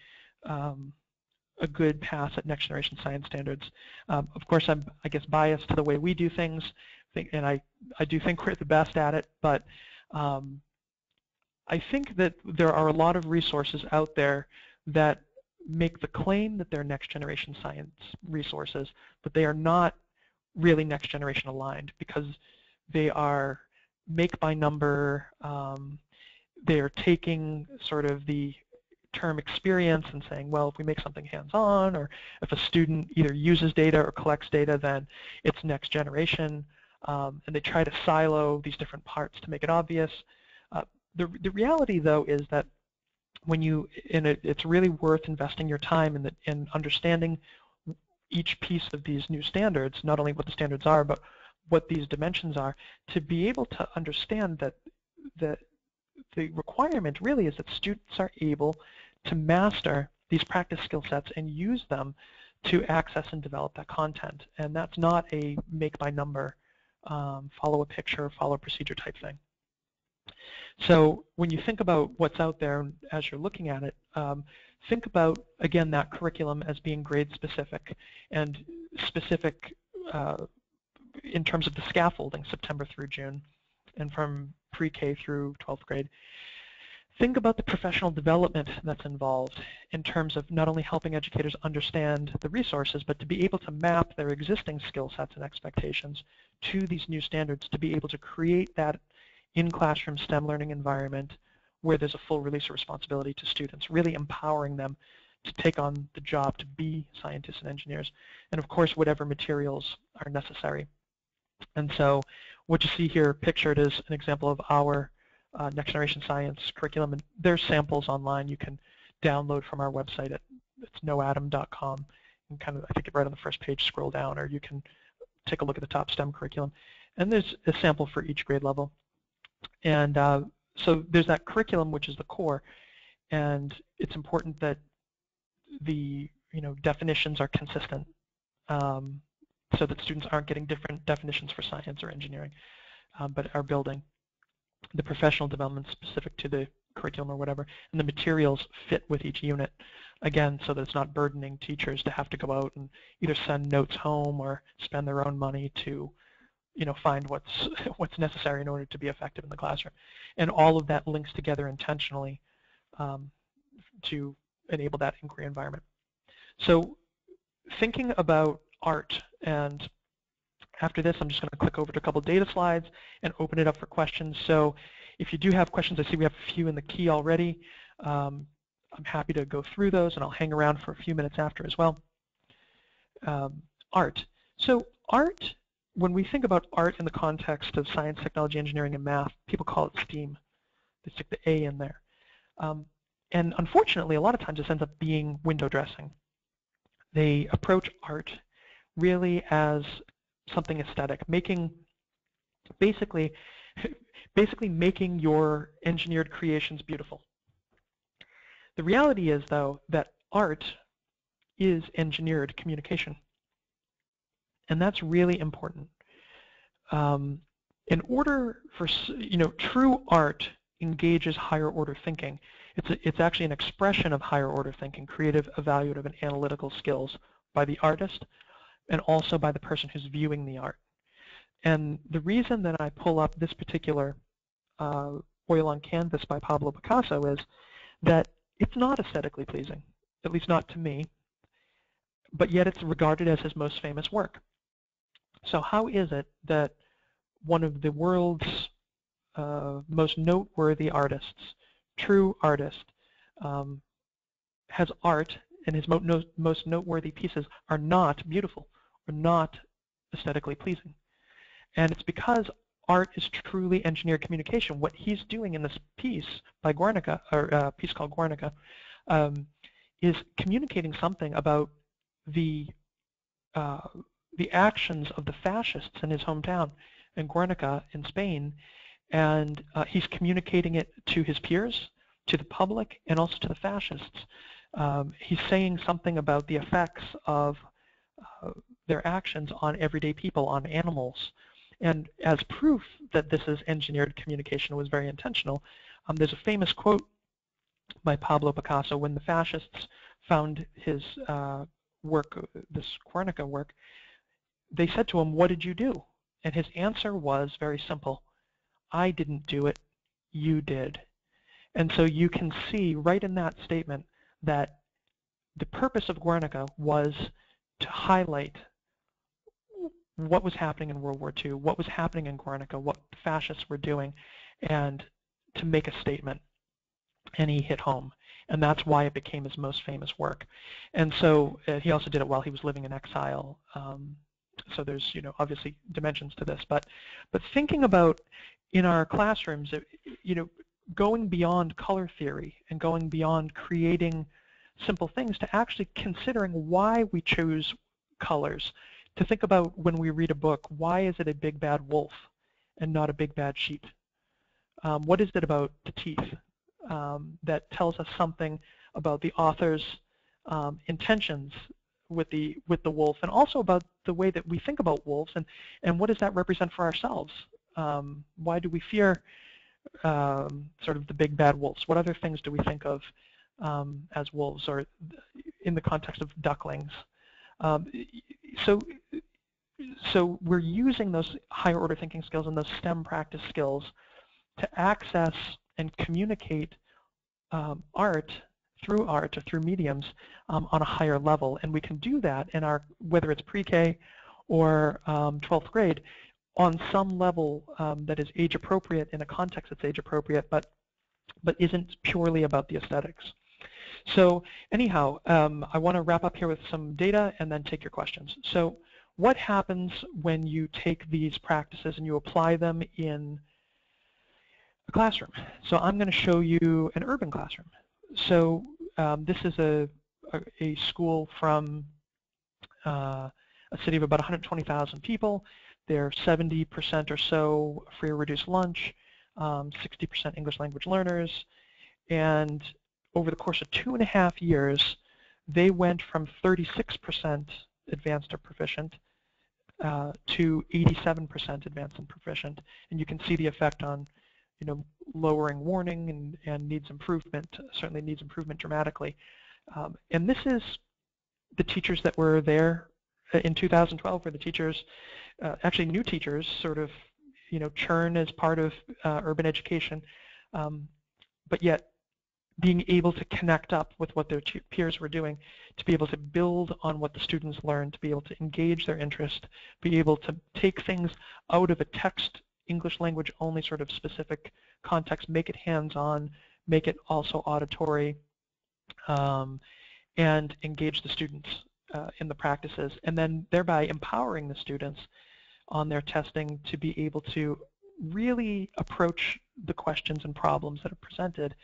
a good pass at next generation science standards. Of course, I'm, I guess, biased to the way we do things, and I do think we're the best at it, but I think that there are a lot of resources out there that make the claim that they're next generation science resources, but they are not really next generation aligned because they are make by number. They are taking sort of the term experience and saying, well, if we make something hands-on, or if a student either uses data or collects data, then it's next generation. And they try to silo these different parts to make it obvious. The reality, though, is that when it's really worth investing your time in understanding each piece of these new standards, not only what the standards are, but what these dimensions are, to be able to understand that the requirement really is that students are able to master these practice skill sets and use them to access and develop that content. And that's not a make by number, follow a picture, follow a procedure type thing. So when you think about what's out there as you're looking at it, think about, again, that curriculum as being grade specific and specific in terms of the scaffolding, September through June, and from pre-K through 12th grade. Think about the professional development that's involved in terms of not only helping educators understand the resources, but to be able to map their existing skill sets and expectations to these new standards, to be able to create that in-classroom STEM learning environment where there's a full release of responsibility to students, really empowering them to take on the job to be scientists and engineers, and of course whatever materials are necessary. And so what you see here pictured is an example of our next generation science curriculum, and there's samples online you can download from our website at noadam.com, and kind of, I think, right on the first page, scroll down, or you can take a look at the top STEM curriculum, and there's a sample for each grade level. And so there's that curriculum, which is the core, and it's important that the definitions are consistent, so that students aren't getting different definitions for science or engineering, but are building the professional development specific to the curriculum or whatever, and the materials fit with each unit, again, so that it's not burdening teachers to have to go out and either send notes home or spend their own money to find what's necessary in order to be effective in the classroom. And all of that links together intentionally to enable that inquiry environment. So thinking about art, and after this I'm just going to click over to a couple data slides and open it up for questions. So if you do have questions, I see we have a few in the queue already. I'm happy to go through those, and I'll hang around for a few minutes after as well. Art. So art, when we think about art in the context of science, technology, engineering, and math, people call it STEAM. They stick the A in there. And unfortunately, a lot of times this ends up being window dressing. They approach art really as something aesthetic, basically making your engineered creations beautiful. The reality is, though, that art is engineered communication. And that's really important. In order for true art engages higher order thinking. It's actually an expression of higher order thinking, creative, evaluative, and analytical skills by the artist and also by the person who's viewing the art. And the reason that I pull up this particular oil on canvas by Pablo Picasso is that it's not aesthetically pleasing, at least not to me, but yet it's regarded as his most famous work. So how is it that one of the world's most noteworthy artists, true artist, has art, and his most noteworthy pieces are not beautiful, or not aesthetically pleasing? And it's because art is truly engineered communication. What he's doing in this piece by Guernica, or a piece called Guernica, is communicating something about the actions of the fascists in his hometown in Guernica in Spain, and he's communicating it to his peers, to the public, and also to the fascists. He's saying something about the effects of their actions on everyday people, on animals. And as proof that this is engineered communication, was very intentional, there's a famous quote by Pablo Picasso when the fascists found his work, this Guernica work. They said to him, "What did you do?" And his answer was very simple: "I didn't do it, you did." And so you can see right in that statement that the purpose of Guernica was to highlight what was happening in World War II, what was happening in Guernica, what the fascists were doing, and to make a statement. And he hit home. And that's why it became his most famous work. And so he also did it while he was living in exile. So there's, obviously dimensions to this. But thinking about in our classrooms, going beyond color theory and going beyond creating simple things to actually considering why we choose colors. To think about when we read a book, why is it a big bad wolf and not a big bad sheep? What is it about the teeth that tells us something about the author's intentions with the wolf, and also about the way that we think about wolves, and what does that represent for ourselves? Why do we fear sort of the big bad wolves? What other things do we think of as wolves, or in the context of ducklings? So we're using those higher order thinking skills and those STEM practice skills to access and communicate art or through mediums on a higher level. And we can do that in our, whether it's pre-K or 12th grade, on some level that is age appropriate, in a context that's age appropriate, but isn't purely about the aesthetics. So anyhow, I want to wrap up here with some data and then take your questions. So what happens when you take these practices and you apply them in a classroom? So I'm going to show you an urban classroom. So this is a school from a city of about 120,000 people. They're 70% or so free or reduced lunch, 60% English language learners, and over the course of 2.5 years, they went from 36% advanced or proficient to 87% advanced and proficient. And you can see the effect on, lowering warning and needs improvement, certainly needs improvement dramatically. And this is the teachers that were there in 2012, were the teachers, actually new teachers, sort of, churn as part of urban education, but yet being able to connect up with what their peers were doing, to be able to build on what the students learned, to be able to engage their interest, be able to take things out of a text, English language only sort of specific context, make it hands-on, make it also auditory, and engage the students in the practices, and then thereby empowering the students on their testing to be able to really approach the questions and problems that are presented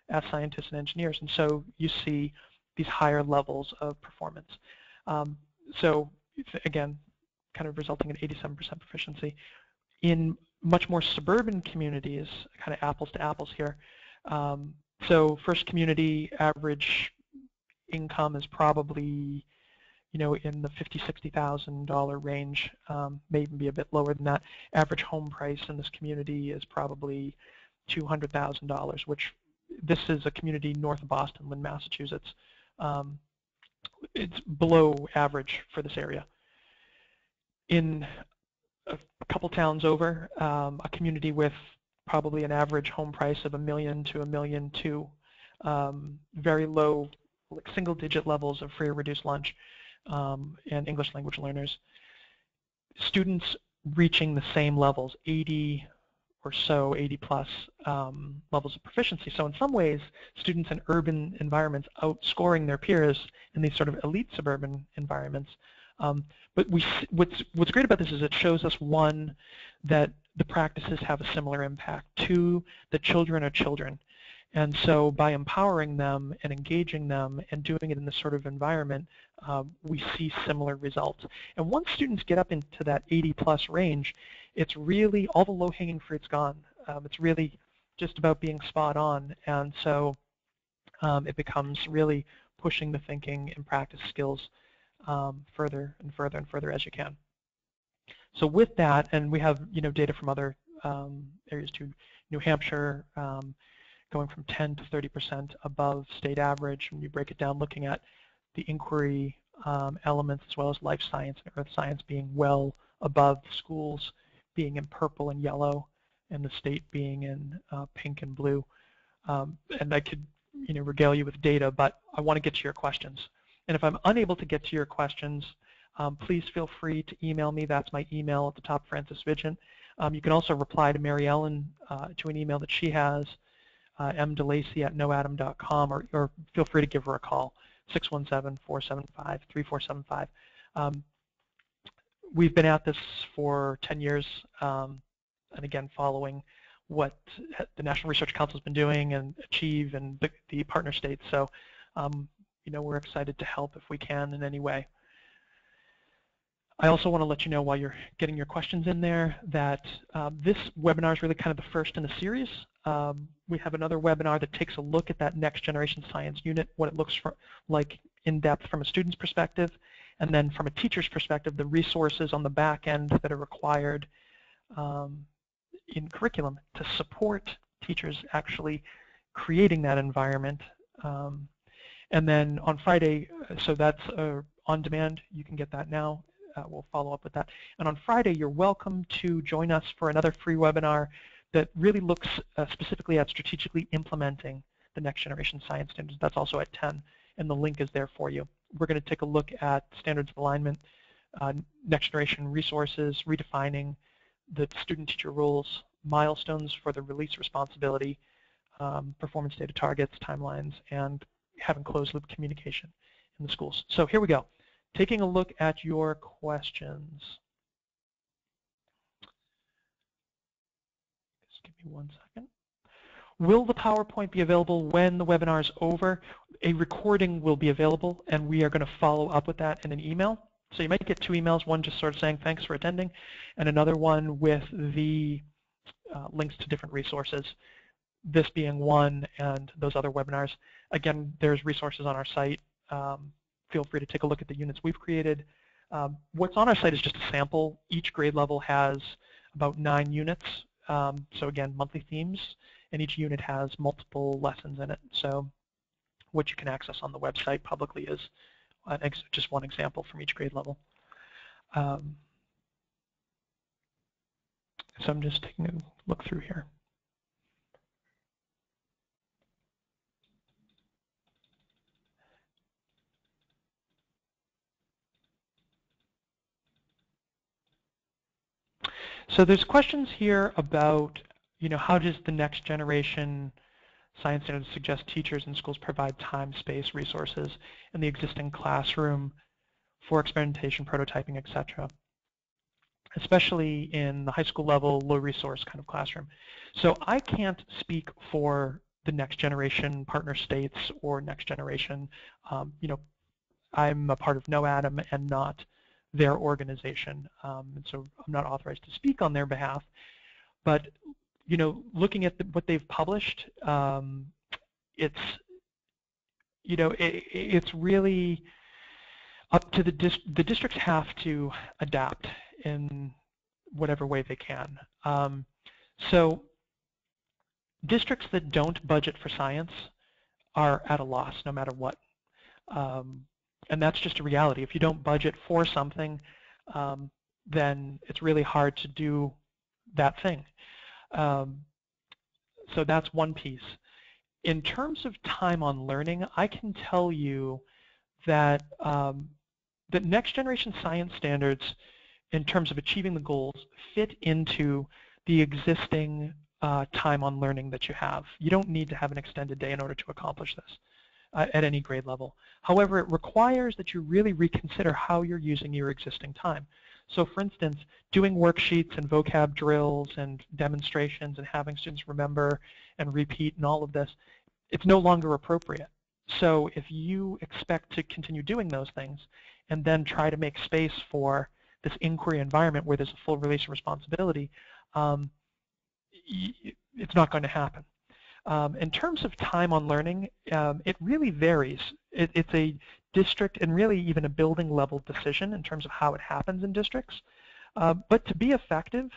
as scientists and engineers. And so you see these higher levels of performance. So again, kind of resulting in 87% proficiency. In much more suburban communities, kind of apples to apples here. So first community average income is probably, in the $50,000, $60,000 range, may even be a bit lower than that. Average home price in this community is probably $200,000, which this is a community north of Boston, Lynn, Massachusetts. It's below average for this area. In a couple towns over, a community with probably an average home price of $1 million to $1.2 million, very low, like single-digit levels of free or reduced lunch, and English language learners. Students reaching the same levels, 80 or so, 80 plus levels of proficiency. So in some ways, students in urban environments outscoring their peers in these sort of elite suburban environments. But what's great about this is it shows us, one, that the practices have a similar impact. Two, that children are children. And so by empowering them and engaging them and doing it in this sort of environment, we see similar results. And once students get up into that 80 plus range, it's really, all the low-hanging fruit's gone. It's really just about being spot on. And so it becomes really pushing the thinking and practice skills further and further and further as you can. So with that, and we have data from other areas too, New Hampshire, going from 10 to 30% above state average. When you break it down, looking at the inquiry elements as well as life science and earth science being well above, schools being in purple and yellow, and the state being in pink and blue. And I could regale you with data, but I want to get to your questions. And if I'm unable to get to your questions, please feel free to email me. That's my email at the top, Francis Vigent. You can also reply to Mary Ellen to an email that she has, mdelacy@noadam.com, or feel free to give her a call, 617-475-3475. We've been at this for 10 years, and again, following what the National Research Council has been doing and Achieve and the partner states. So, we're excited to help if we can in any way. I also want to let you know, while you're getting your questions in there, that this webinar is really kind of the first in a series. We have another webinar that takes a look at that next generation science unit, what it looks like in depth from a student's perspective, and then from a teacher's perspective, the resources on the back end that are required in curriculum to support teachers actually creating that environment. And then on Friday, so that's on demand, you can get that now. We'll follow up with that. And on Friday, you're welcome to join us for another free webinar that really looks specifically at strategically implementing the next generation science standards. That's also at 10, and the link is there for you. We're going to take a look at standards of alignment, next generation resources, redefining the student-teacher rules, milestones for the release responsibility, performance data targets, timelines, and having closed-loop communication in the schools. So here we go. Taking a look at your questions. Just give me 1 second. Will the PowerPoint be available when the webinar is over? A recording will be available, and we are going to follow up with that in an email. So you might get 2 emails, one just sort of saying thanks for attending, and another one with the links to different resources, this being one and those other webinars. Again, there's resources on our site. Feel free to take a look at the units we've created. What's on our site is just a sample. Each grade level has about 9 units. So again, monthly themes, and each unit has multiple lessons in it. So what you can access on the website publicly is just one example from each grade level. So I'm just taking a look through here. So there's questions here about, how does the next generation science standards suggest teachers and schools provide time, space, resources in the existing classroom for experimentation, prototyping, etc., especially in the high school level, low resource kind of classroom. So I can't speak for the next generation partner states or next generation. I'm a part of NOADM and not their organization, and so I'm not authorized to speak on their behalf. But looking at what they've published, it's it's really up to the districts have to adapt in whatever way they can. So Districts that don't budget for science are at a loss no matter what. And that's just a reality. If you don't budget for something, then it's really hard to do that thing. So that's one piece. In terms of time on learning, I can tell you that the next generation science standards, in terms of achieving the goals, fit into the existing time on learning that you have. You don't need to have an extended day in order to accomplish this at any grade level. However, it requires that you really reconsider how you're using your existing time. So for instance, doing worksheets and vocab drills and demonstrations and having students remember and repeat and all of this, it's no longer appropriate. So if you expect to continue doing those things and then try to make space for this inquiry environment where there's a full release of responsibility, it's not going to happen. In terms of time on learning, it really varies. It's a district and really even a building level decision in terms of how it happens in districts. But to be effective,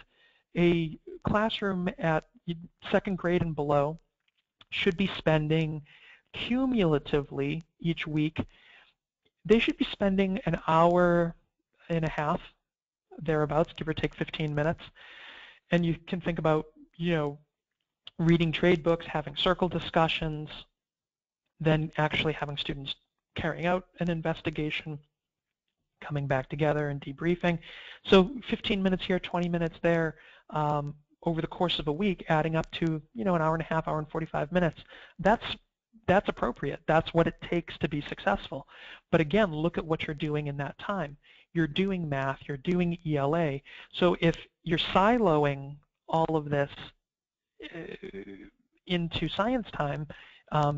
a classroom at second grade and below should be spending cumulatively each week, they should be spending an hour and a half, thereabouts, give or take 15 minutes. And you can think about, reading trade books, having circle discussions, then actually having students carrying out an investigation, coming back together and debriefing. So 15 minutes here, 20 minutes there, over the course of a week, adding up to an hour and a half, hour and 45 minutes. That's appropriate. That's what it takes to be successful. But again, look at what you're doing in that time. You're doing math, you're doing ELA. So if you're siloing all of this into science time,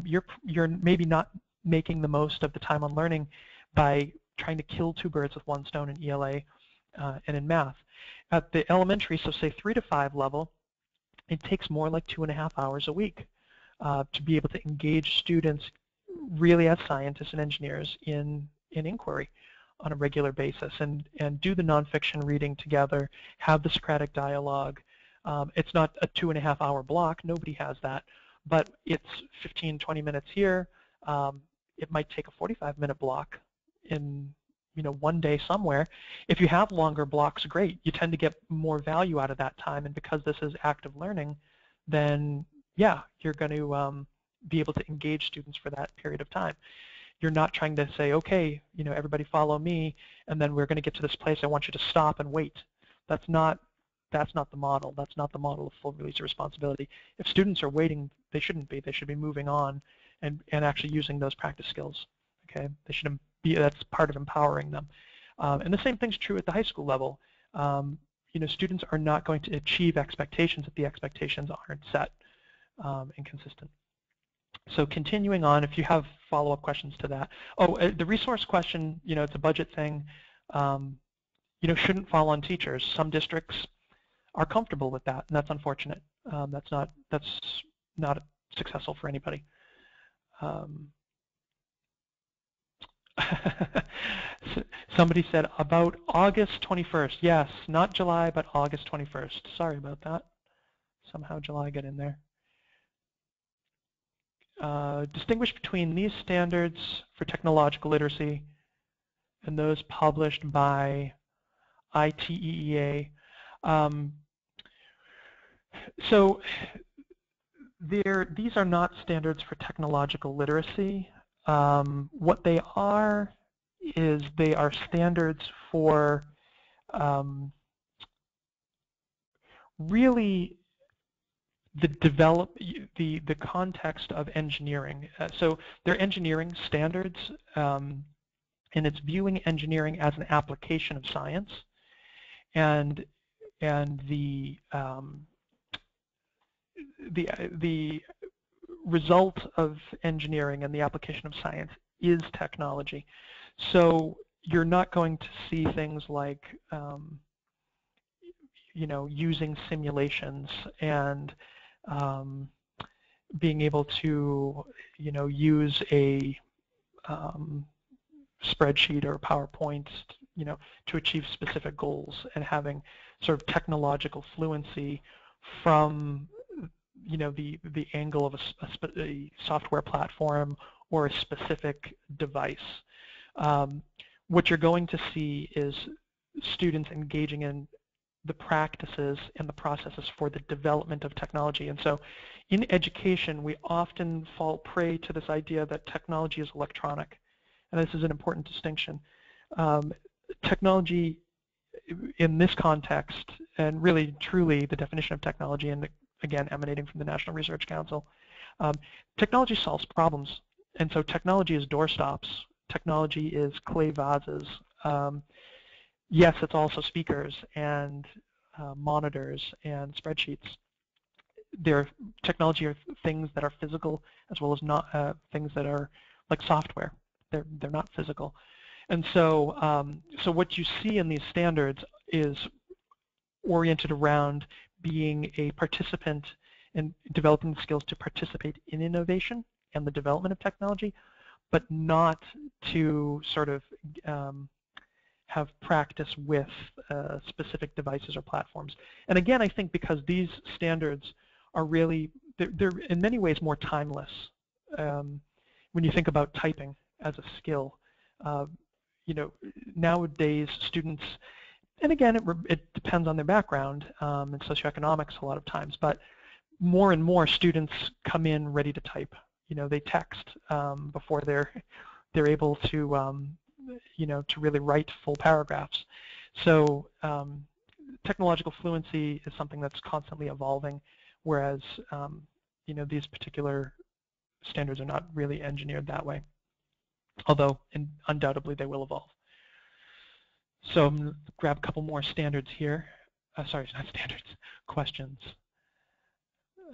you're maybe not making the most of the time on learning by trying to kill two birds with one stone in ELA and in math. At the elementary, so say 3 to 5 level, it takes more like 2.5 hours a week to be able to engage students really as scientists and engineers in inquiry on a regular basis and do the nonfiction reading together, have the Socratic dialogue. It's not a 2.5 hour block, nobody has that, but it's 15, 20 minutes here. It might take a 45-minute block in one day somewhere. If you have longer blocks, great. You tend to get more value out of that time, and because this is active learning, then yeah, you're going to be able to engage students for that period of time. You're not trying to say, okay, everybody follow me, and then we're going to get to this place, I want you to stop and wait. That's not the model. That's not the model of full release of responsibility. If students are waiting, they shouldn't be. They should be moving on and actually using those practice skills. Okay, they should be. That's part of empowering them. And the same thing's true at the high school level. Students are not going to achieve expectations if the expectations aren't set and consistent. So continuing on, if you have follow-up questions to that. Oh, the resource question, it's a budget thing. Shouldn't fall on teachers. Some districts are comfortable with that, and that's unfortunate. That's not successful for anybody. Somebody said about August 21st. Yes, not July, but August 21st. Sorry about that. Somehow July got in there. Distinguish between these standards for technological literacy and those published by ITEEA. So these are not standards for technological literacy. What they are is they are standards for really the context of engineering. So they're engineering standards, and it's viewing engineering as an application of science, and the result of engineering and the application of science is technology. So you're not going to see things like using simulations and being able to use a spreadsheet or PowerPoint to achieve specific goals, and having sort of technological fluency from the angle of a software platform or a specific device. What you're going to see is students engaging in the practices and the processes for the development of technology. And so in education, we often fall prey to this idea that technology is electronic. And this is an important distinction. Technology in this context, and really truly the definition of technology, and again emanating from the National Research Council, technology solves problems. And so technology is doorstops. Technology is clay vases. Yes, it's also speakers and monitors and spreadsheets. Technology are things that are physical as well as not things that are like software. They're not physical. And so, so what you see in these standards is oriented around being a participant in developing the skills to participate in innovation and the development of technology, but not to sort of have practice with specific devices or platforms. And again, I think because these standards are really, they're in many ways more timeless. When you think about typing as a skill, nowadays students, and again, it depends on their background and socioeconomics a lot of times, but more and more students come in ready to type. They text before they're able to to really write full paragraphs. So technological fluency is something that's constantly evolving, whereas these particular standards are not really engineered that way, although undoubtedly they will evolve. So I'm going to grab a couple more standards here. Sorry, not standards, questions.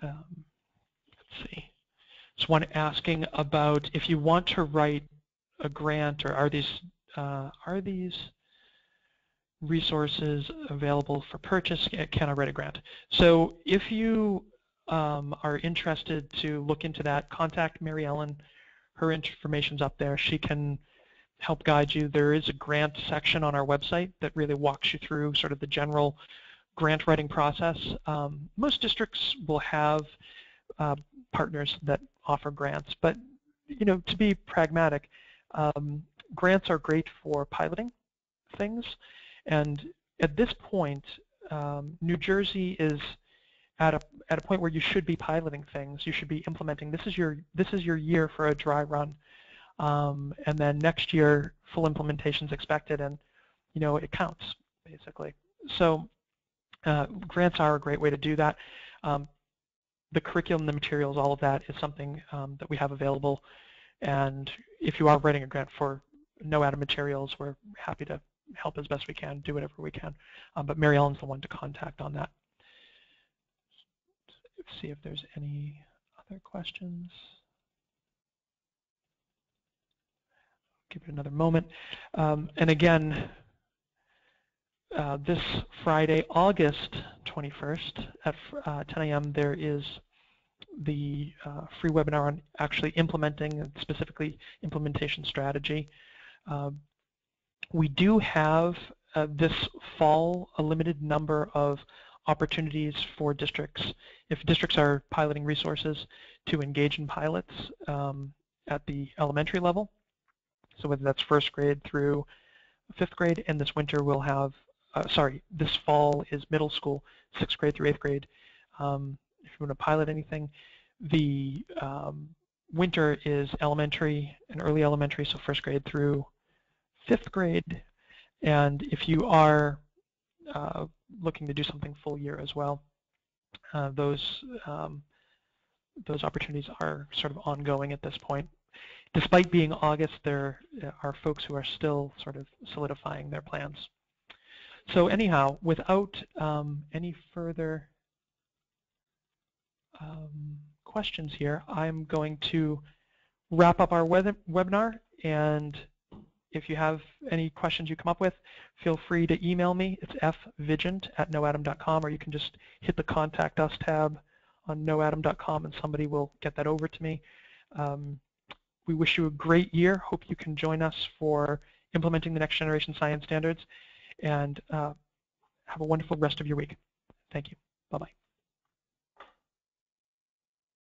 Let's see. Just one asking about if you want to write a grant, or are these resources available for purchase? Can I write a grant? So if you are interested to look into that, contact Mary Ellen. Her information's up there. She can help guide you. There is a grant section on our website that really walks you through sort of the general grant writing process. Most districts will have partners that offer grants, but to be pragmatic, grants are great for piloting things, and at this point, New Jersey is at a point where you should be piloting things. You should be implementing. This is your year for a dry run, and then next year full implementation is expected, and it counts basically. So grants are a great way to do that. The curriculum, the materials, all of that is something that we have available. And if you are writing a grant for no-add materials, we're happy to help as best we can, do whatever we can. But Mary Ellen's the one to contact on that. Let's see if there's any other questions. Give it another moment. And again, this Friday, August 21st at 10 a.m. there is the free webinar on actually implementing, and specifically implementation strategy. We do have this fall a limited number of opportunities for districts, if districts are piloting resources, to engage in pilots at the elementary level. So whether that's first grade through fifth grade, and this winter we'll have, this fall is middle school, 6th grade through 8th grade. If you want to pilot anything, the winter is elementary and early elementary, so 1st grade through 5th grade. And if you are looking to do something full year as well, those opportunities are sort of ongoing at this point. Despite being August, there are folks who are still sort of solidifying their plans. So anyhow, without any further questions here, I'm going to wrap up our webinar, and if you have any questions you come up with, feel free to email me. It's fvigent@noadam.com, or you can just hit the Contact Us tab on noadam.com and somebody will get that over to me. We wish you a great year. Hope you can join us for implementing the next generation science standards, and have a wonderful rest of your week. Thank you. Bye-bye.